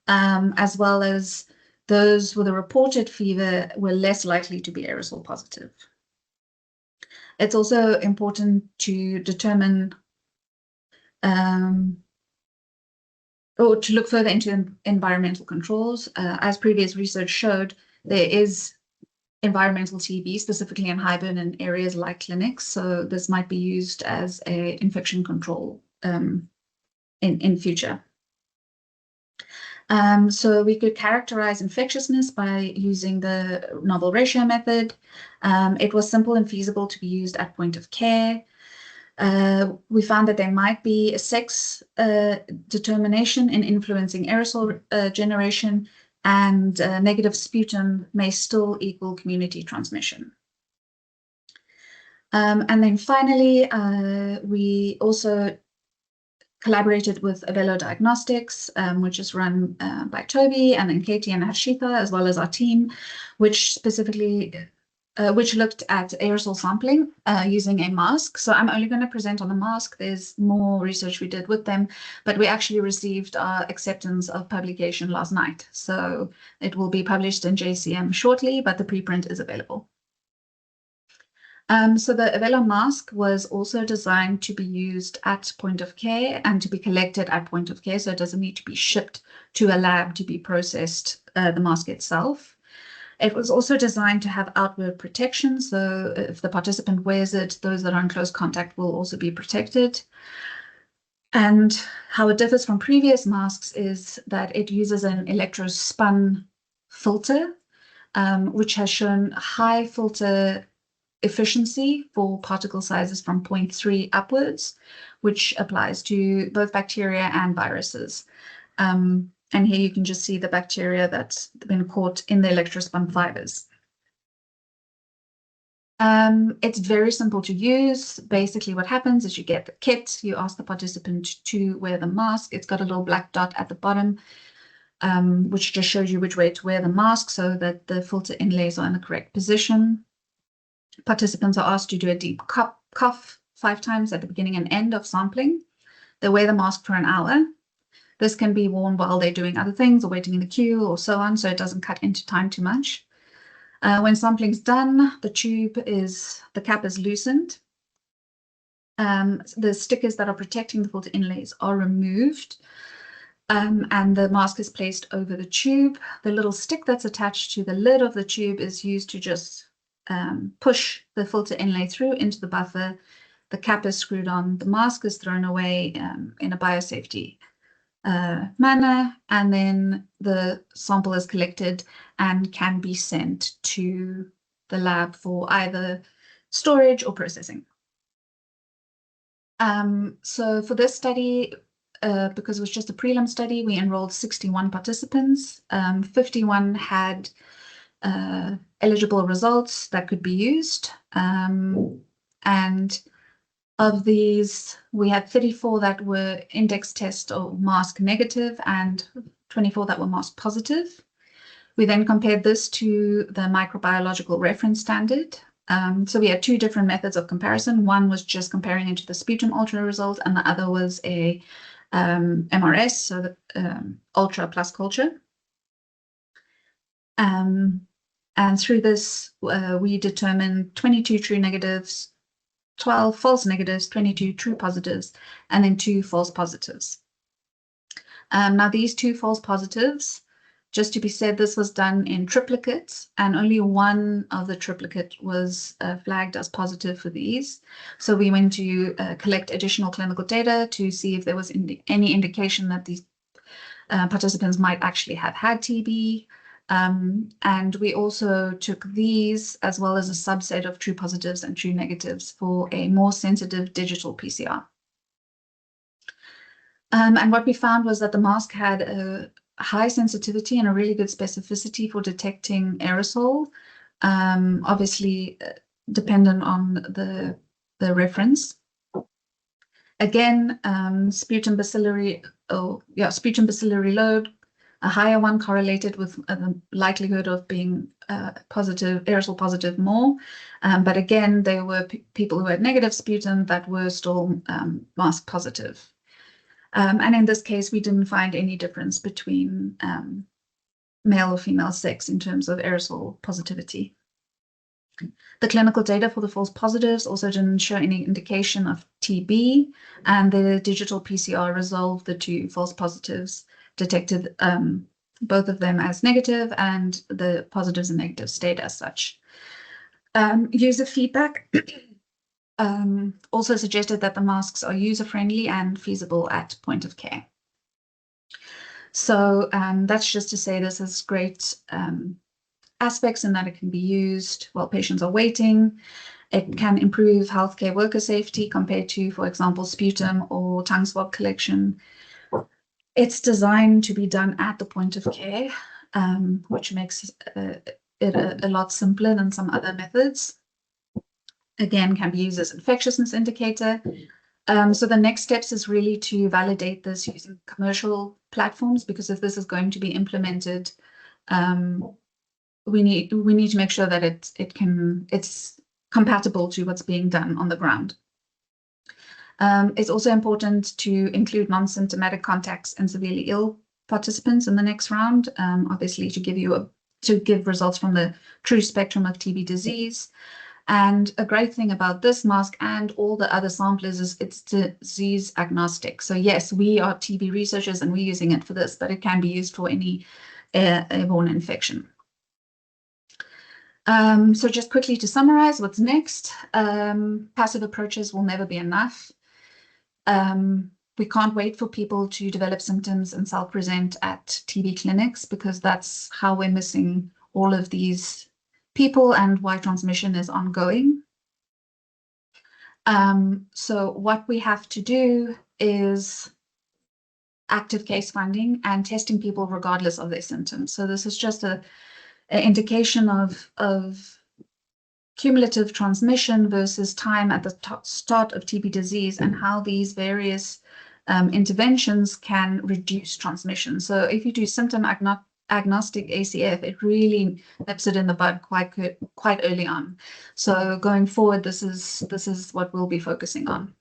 as well as those with a reported fever were less likely to be aerosol positive. It's also important to determine or to look further into environmental controls. As previous research showed, there is environmental TB, specifically in high burden areas like clinics. So this might be used as an infection control in future. So we could characterize infectiousness by using the novel ratio method. It was simple and feasible to be used at point of care. We found that there might be a sex determination in influencing aerosol generation, and negative sputum may still equal community transmission. And then finally, we also collaborated with Avello Diagnostics, which is run by Toby and then Katie and Harshita, as well as our team, which specifically which looked at aerosol sampling using a mask. So I'm only going to present on the mask. There's more research we did with them, but we actually received our acceptance of publication last night. So it will be published in JCM shortly, but the preprint is available. So the Avello mask was also designed to be used at point of care and to be collected at point of care. So it doesn't need to be shipped to a lab to be processed, the mask itself. It was also designed to have outward protection. So if the participant wears it, those that are in close contact will also be protected. And how it differs from previous masks is that it uses an electrospun filter, which has shown high filter efficiency for particle sizes from 0.3 upwards, which applies to both bacteria and viruses. And here you can just see the bacteria that's been caught in the electrospun fibers. It's very simple to use. Basically what happens is you get the kit, you ask the participant to wear the mask. It's got a little black dot at the bottom, which just shows you which way to wear the mask so that the filter inlays are in the correct position. Participants are asked to do a deep cough 5 times at the beginning and end of sampling. They wear the mask for an hour. This can be worn while they're doing other things or waiting in the queue or so on, so it doesn't cut into time too much. When sampling's done, the cap is loosened. The stickers that are protecting the filter inlays are removed, and the mask is placed over the tube. The little stick that's attached to the lid of the tube is used to just push the filter inlay through into the buffer. The cap is screwed on, the mask is thrown away in a biosafety manner, and then the sample is collected and can be sent to the lab for either storage or processing. So for this study, because it was just a prelim study, we enrolled 61 participants. 51 had eligible results that could be used. And of these, we had 34 that were index test or mask negative and 24 that were mask positive. We then compared this to the microbiological reference standard. So we had 2 different methods of comparison. One was just comparing it to the sputum ultra result, and the other was a MRS, so the ultra plus culture. And through this, we determined 22 true negatives, 12 false negatives, 22 true positives, and then 2 false positives. Now, these 2 false positives, just to be said, this was done in triplicates, and only one of the triplicate was flagged as positive for these. So we went to collect additional clinical data to see if there was any indication that these participants might actually have had TB. And we also took these as well as a subset of true positives and true negatives for a more sensitive digital PCR. And what we found was that the mask had a high sensitivity and a really good specificity for detecting aerosol, obviously dependent on the reference. Again, sputum bacillary load A higher one correlated with the likelihood of being positive, aerosol positive more. But again, there were people who had negative sputum that were still mask positive. And in this case, we didn't find any difference between male or female sex in terms of aerosol positivity. The clinical data for the false positives also didn't show any indication of TB, and the digital PCR resolved the two false positives, detected both of them as negative, and the positives and negatives stayed as such. User feedback also suggested that the masks are user-friendly and feasible at point of care. So that's just to say this has great aspects in that it can be used while patients are waiting. It can improve healthcare worker safety compared to, for example, sputum or tongue swab collection. It's designed to be done at the point of care, which makes it a lot simpler than some other methods. Again, can be used as infectiousness indicator. So the next steps is really to validate this using commercial platforms, because if this is going to be implemented, we need to make sure that it's compatible to what's being done on the ground. It's also important to include non-symptomatic contacts and severely ill participants in the next round, obviously to give results from the true spectrum of TB disease. And a great thing about this mask and all the other samplers is it's disease agnostic. So yes, we are TB researchers and we're using it for this, but it can be used for any airborne infection. So just quickly to summarize what's next, passive approaches will never be enough. We can't wait for people to develop symptoms and self-present at TB clinics, because that's how we're missing all of these people and why transmission is ongoing. So what we have to do is active case finding and testing people regardless of their symptoms. So this is just an indication of cumulative transmission versus time at the start of TB disease, and how these various interventions can reduce transmission. So if you do symptom agnostic ACF, it really nips it in the bud quite early on. So going forward, this is what we'll be focusing on.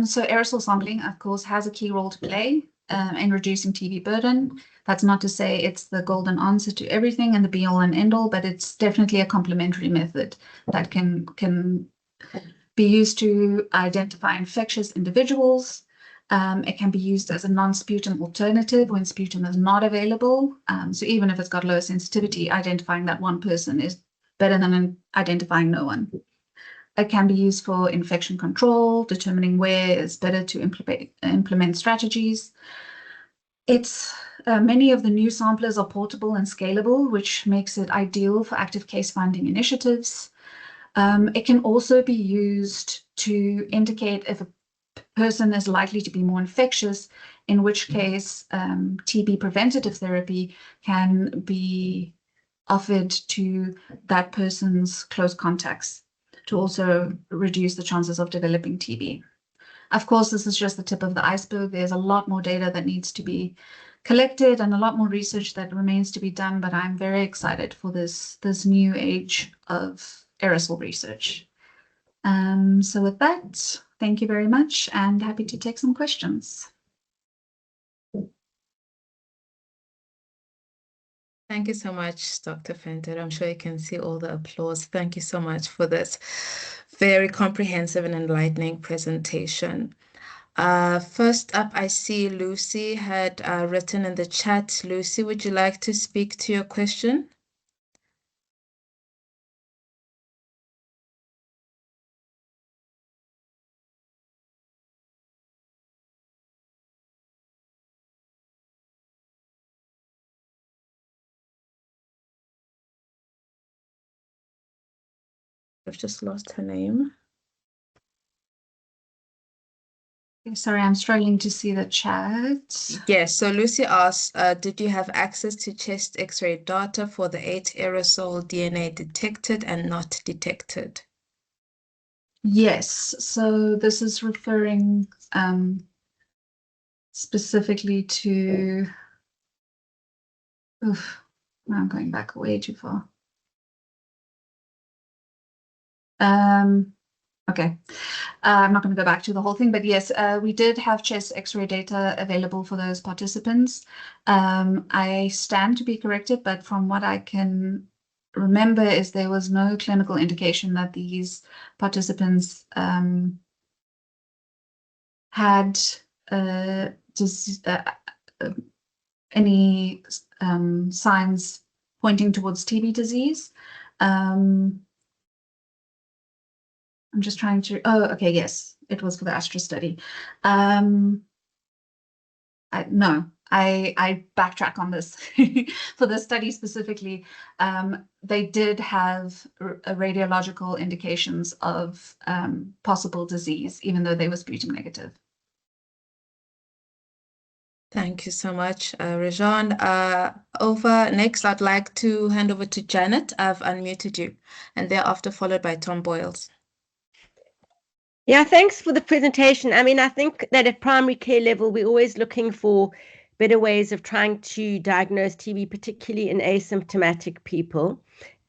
So aerosol sampling, of course, has a key role to play in reducing TB burden. That's not to say it's the golden answer to everything and the be-all and end-all, but it's definitely a complementary method that can be used to identify infectious individuals. It can be used as a non-sputum alternative when sputum is not available. So even if it's got lower sensitivity, identifying that one person is better than identifying no one. It can be used for infection control, determining where it's better to implement strategies. Many of the new samplers are portable and scalable, which makes it ideal for active case finding initiatives. It can also be used to indicate if a person is likely to be more infectious, in which case TB preventative therapy can be offered to that person's close contacts to also reduce the chances of developing TB. Of course, this is just the tip of the iceberg. There's a lot more data that needs to be collected and a lot more research that remains to be done, but I'm very excited for this new age of aerosol research. So with that, thank you very much, and happy to take some questions. Thank you so much, Dr. Venter. I'm sure you can see all the applause. Thank you so much for this very comprehensive and enlightening presentation. First up, I see Lucy had written in the chat. Lucy, would you like to speak to your question? I've just lost her name. Sorry, I'm struggling to see the chat. Yes, so Lucy asks, did you have access to chest X-ray data for the 8 aerosol DNA detected and not detected? Yes, so this is referring specifically to, oof, now I'm going back way too far. Okay, I'm not going to go back to the whole thing, but yes, we did have chest X-ray data available for those participants. I stand to be corrected, but from what I can remember is there was no clinical indication that these participants had any signs pointing towards TB disease. I'm just trying to, oh, okay, yes, it was for the Astra study. No, I backtrack on this. For the study specifically, they did have radiological indications of possible disease, even though they were sputum negative. Thank you so much, Rouxjeane. Over next, I'd like to hand over to Janet. I've unmuted you, and thereafter followed by Tom Boyles. Yeah, thanks for the presentation. I mean, I think that at primary care level, we're always looking for better ways of trying to diagnose TB, particularly in asymptomatic people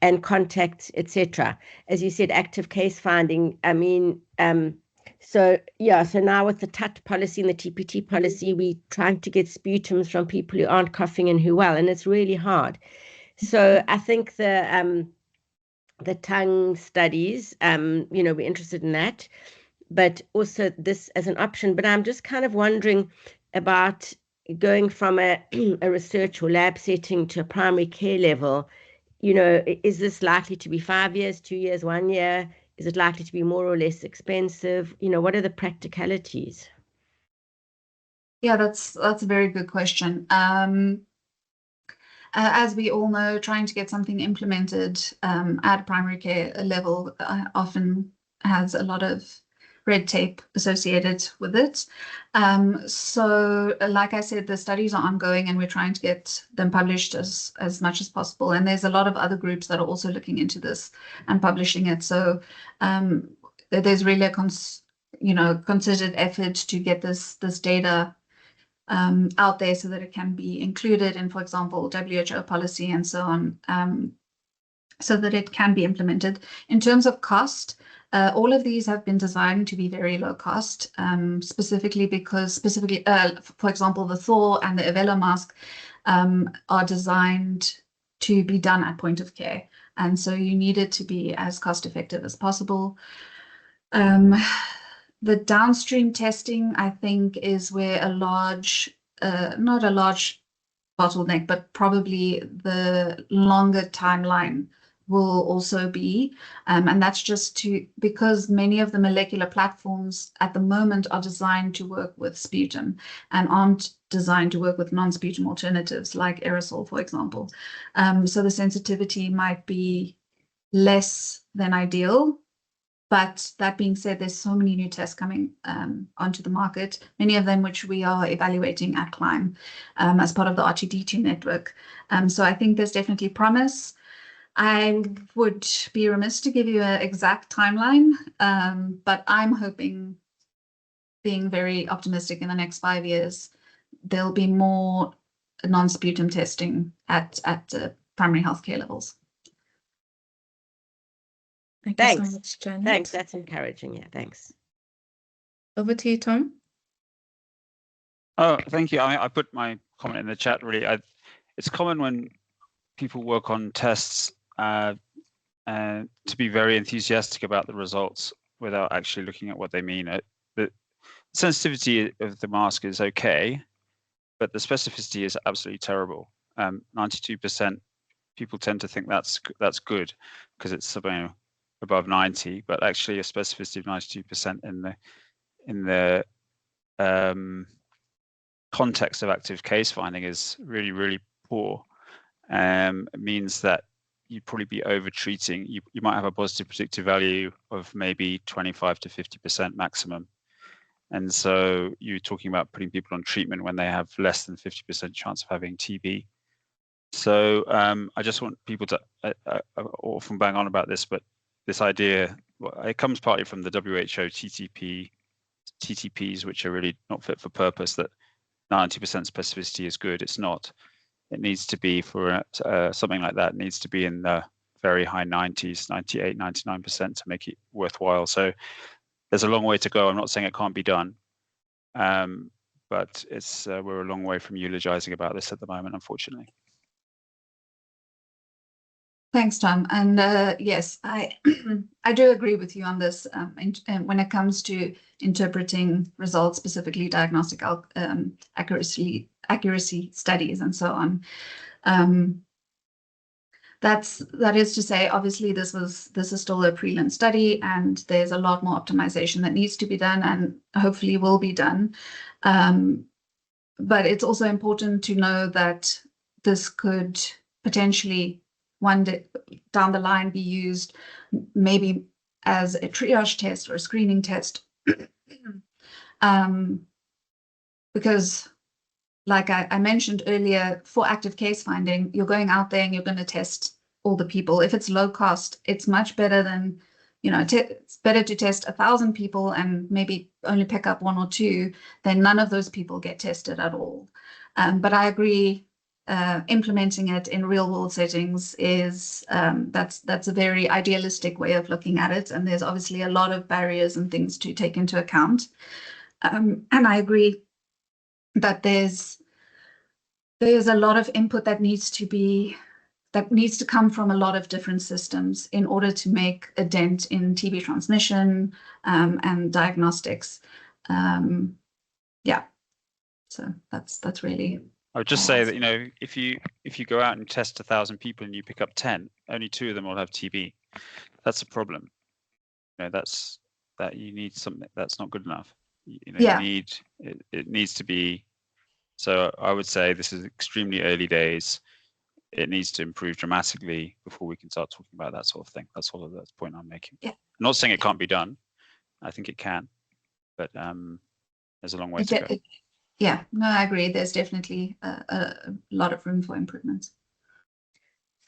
and contact, etc. As you said, active case finding. I mean, so now with the TUT policy and the TPT policy, we're trying to get sputums from people who aren't coughing and who well, and it's really hard. So I think the tongue studies, we're interested in that, but also this as an option. But I'm just kind of wondering about going from a research or lab setting to a primary care level. Is this likely to be 5 years, 2 years, 1 year? Is it likely to be more or less expensive? What are the practicalities? Yeah, that's a very good question. As we all know, trying to get something implemented at primary care level often has a lot of red tape associated with it. So like I said, the studies are ongoing and we're trying to get them published as much as possible. And there's a lot of other groups that are also looking into this and publishing it. So there's really a considered effort to get this data out there so that it can be included in, for example, WHO policy and so on, so that it can be implemented. In terms of cost, all of these have been designed to be very low cost, specifically, for example, the Thor and the Evelo mask are designed to be done at point of care. And so you need it to be as cost effective as possible. The downstream testing, I think, is where not a large bottleneck, but probably the longer timeline will also be. And that's just because many of the molecular platforms at the moment are designed to work with sputum and aren't designed to work with non-sputum alternatives like aerosol, for example. So the sensitivity might be less than ideal. But that being said, there's so many new tests coming onto the market, many of them which we are evaluating at CLIMB as part of the R2D2 network. So I think there's definitely promise. I would be remiss to give you an exact timeline, but I'm hoping, being very optimistic, in the next 5 years, there'll be more non-sputum testing at primary healthcare levels. Thank you so much, Janet. Thanks, that's encouraging. Yeah, thanks. Over to you, Tom. Oh, thank you. I put my comment in the chat, really. It's common when people work on tests to be very enthusiastic about the results without actually looking at what they mean. The sensitivity of the mask is okay, but the specificity is absolutely terrible. 92%, people tend to think that's good because it's above 90, but actually a specificity of 92% in the context of active case finding is really, really poor. It means that you'd probably be over treating. You might have a positive predictive value of maybe 25 to 50% maximum. And so you're talking about putting people on treatment when they have less than 50% chance of having TB. So I just want people to often bang on about this, but this idea, it comes partly from the WHO TTPs, which are really not fit for purpose, that 90% specificity is good. It's not. It needs to be for something like that. It needs to be in the very high 90s, 98, 99% to make it worthwhile. So there's a long way to go. I'm not saying it can't be done, but it's we're a long way from eulogizing about this at the moment, unfortunately. Thanks, Tom. And yes, I I do agree with you on this. And when it comes to interpreting results, specifically diagnostic accuracy studies and so on, that is to say, obviously this is still a prelim study, and there's a lot more optimization that needs to be done, and hopefully will be done. But it's also important to know that this could potentially one day down the line be used maybe as a triage test or a screening test, because like I mentioned earlier, for active case finding, you're going out there and you're going to test all the people. If it's low cost, it's much better than, you know, it's better to test 1,000 people and maybe only pick up 1 or 2 than none of those people get tested at all. But I agree, implementing it in real world settings is that's a very idealistic way of looking at it, and there's obviously a lot of barriers and things to take into account. And I agree that there's a lot of input that needs to come from a lot of different systems in order to make a dent in TB transmission and diagnostics. Yeah, so that's really. I would just say that, you know, if you go out and test 1,000 people and you pick up 10, only 2 of them will have TB. That's a problem. You know, that you need something that's not good enough. You know, yeah. It needs to be. So I would say this is extremely early days. It needs to improve dramatically before we can start talking about that sort of thing. That's all of the point I'm making. Yeah. I'm not saying it can't be done. I think it can, but there's a long way to go. Yeah, no, I agree. There's definitely a lot of room for improvement.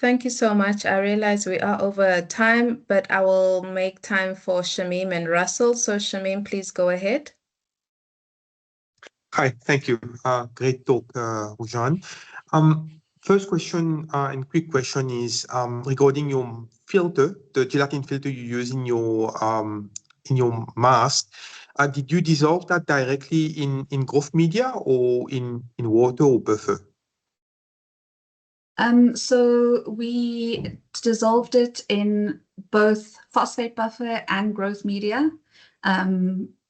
Thank you so much. I realize we are over time, but I will make time for Shamim and Russell. So Shamim, please go ahead. Hi, thank you. Great talk, Rouxjeane. First question and quick question is regarding your filter, the gelatin filter you use in your mask. Did you dissolve that directly in growth media or in water or buffer? So we dissolved it in both phosphate buffer and growth media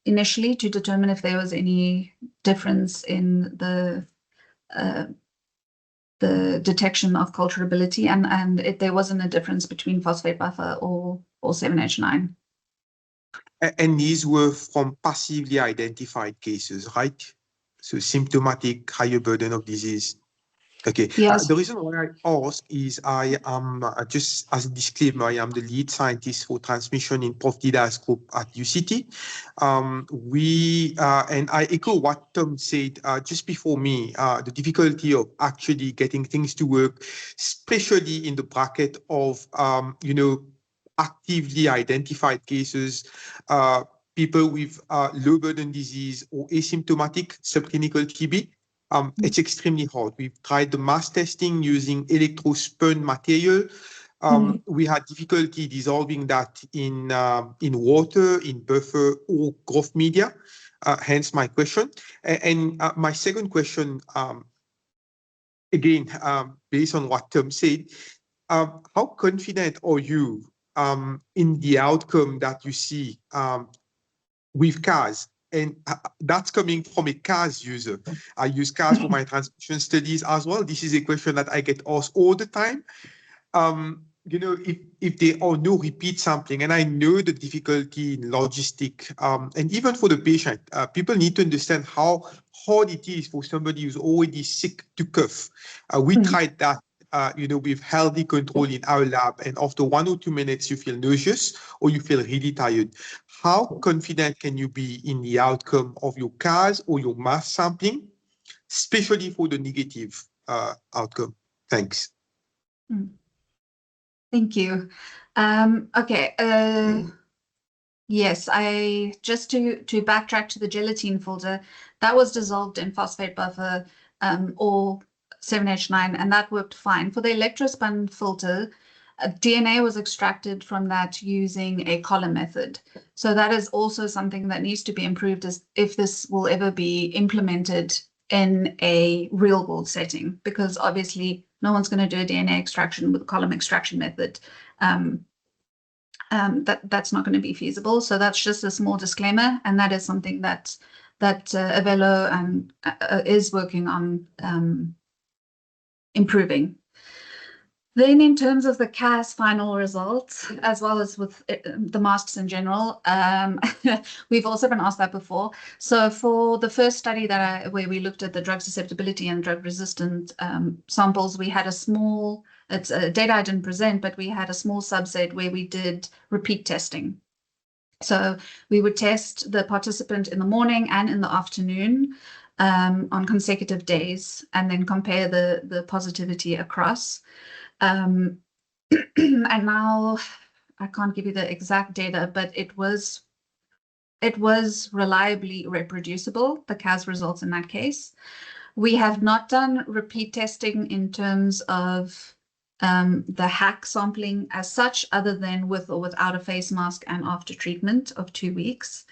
initially to determine if there was any difference in the detection of culturability, and there wasn't a difference between phosphate buffer or 7H9. And these were from passively identified cases, right? So symptomatic, higher burden of disease. Okay. Yes. The reason why I ask is I am, just as a disclaimer, I am the lead scientist for transmission in Prof. Dida's group at UCT. And I echo what Tom said just before me, the difficulty of actually getting things to work, especially in the bracket of, actively identified cases, people with low burden disease or asymptomatic subclinical TB. It's extremely hard. We've tried the mass testing using electrospun material. We had difficulty dissolving that in water, in buffer, or growth media. Hence my question. And my second question, again, based on what Tom said, how confident are you in the outcome that you see with CARS? And that's coming from a CARS user. I use CARS for my transmission studies as well. This is a question that I get asked all the time. If there are no repeat sampling, and I know the difficulty in logistic, and even for the patient, people need to understand how hard it is for somebody who's already sick to cough. We tried that, with healthy control in our lab, and after 1 or 2 minutes, you feel nauseous or you feel really tired. How confident can you be in the outcome of your CARS or your mass sampling, especially for the negative outcome? Thanks. Thank you. Okay. Yes, just to backtrack to the gelatin filter, that was dissolved in phosphate buffer or 7H9, and that worked fine. For the electrospun filter, DNA was extracted from that using a column method. So that is also something that needs to be improved as if this will ever be implemented in a real world setting, because obviously no one's going to do a DNA extraction with a column extraction method. That's not going to be feasible. So that's just a small disclaimer, and that is something that Avelo is working on improving. Then in terms of the CAS final results, as well as with the masks in general, we've also been asked that before. So for the first study where we looked at the drug susceptibility and drug resistant samples, we had a small, it's data I didn't present, but we had a small subset where we did repeat testing. So we would test the participant in the morning and in the afternoon on consecutive days, and then compare the positivity across. And now I can't give you the exact data, but it was reliably reproducible, the CAS results in that case. We have not done repeat testing in terms of the HAC sampling as such, other than with or without a face mask and after treatment of 2 weeks.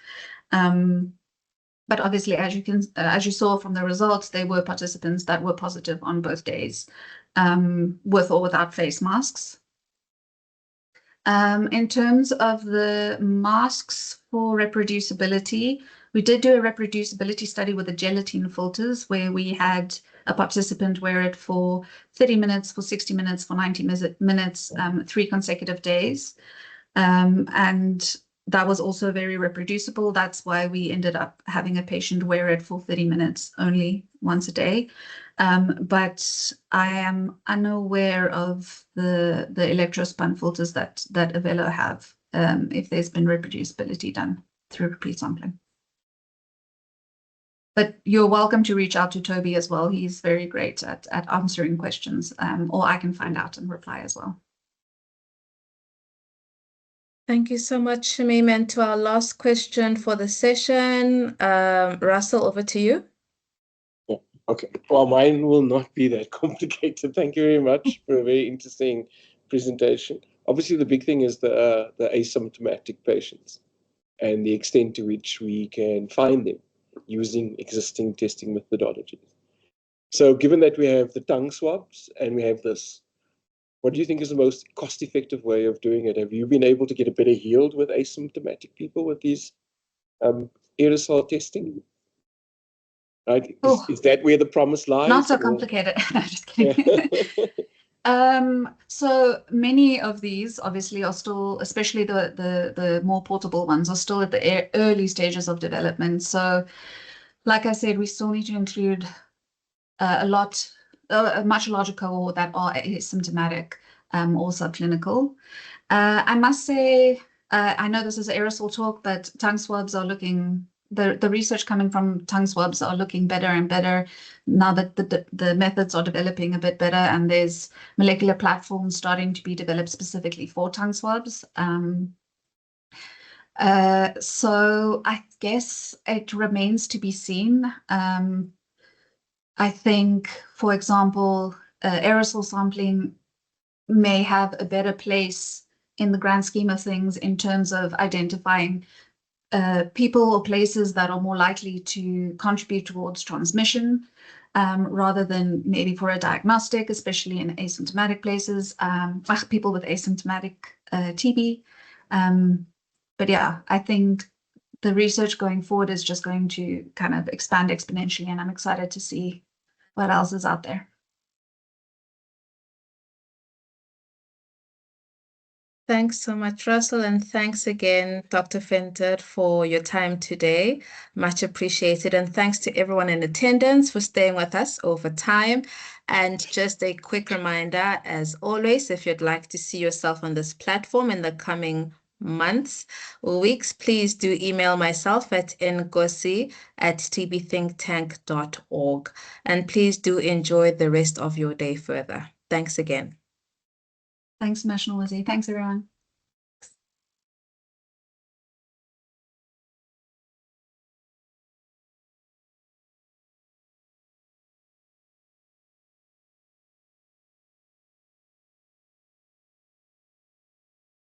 But obviously, as you saw from the results, there were participants that were positive on both days, with or without face masks. In terms of the masks for reproducibility, we did do a reproducibility study with the gelatin filters, where we had a participant wear it for 30 minutes, for 60 minutes, for 90 minutes, 3 consecutive days. And that was also very reproducible. That's why we ended up having a patient wear it for 30 minutes only once a day. But I am unaware of the electrospun filters that Avelo have, if there's been reproducibility done through repeat sampling. But you're welcome to reach out to Toby as well. He's very great at answering questions, or I can find out and reply as well. Thank you so much, Shamim. And to our last question for the session, Russell, over to you. Yeah, okay. Well, mine will not be that complicated. Thank you very much for a very interesting presentation. Obviously, the big thing is the asymptomatic patients and the extent to which we can find them using existing testing methodologies. So given that we have the tongue swabs and we have this, what do you think is the most cost-effective way of doing it? Have you been able to get a better yield with asymptomatic people with these aerosol testing? Right? Is that where the promise lies? Not so complicated. No, just kidding. So many of these obviously are still, especially the more portable ones, are still at the early stages of development. So like I said, we still need to include a much larger cohort that are asymptomatic or subclinical. I must say, I know this is aerosol talk, but tongue swabs are looking, the research coming from tongue swabs are looking better and better now that the methods are developing a bit better, and there's molecular platforms starting to be developed specifically for tongue swabs. So I guess it remains to be seen. I think, for example, aerosol sampling may have a better place in the grand scheme of things in terms of identifying people or places that are more likely to contribute towards transmission, rather than maybe for a diagnostic, especially in asymptomatic places, people with asymptomatic TB. But yeah, I think the research going forward is just going to kind of expand exponentially, and I'm excited to see what else is out there. Thanks so much, Russell, and thanks again, Dr. Venter, for your time today. Much appreciated, and thanks to everyone in attendance for staying with us over time. And just a quick reminder, as always, if you'd like to see yourself on this platform in the coming months or weeks, please do email myself at ngosi@tbthinktank.org. And please do enjoy the rest of your day further. Thanks again. Thanks, National Wizzy. Thanks, everyone.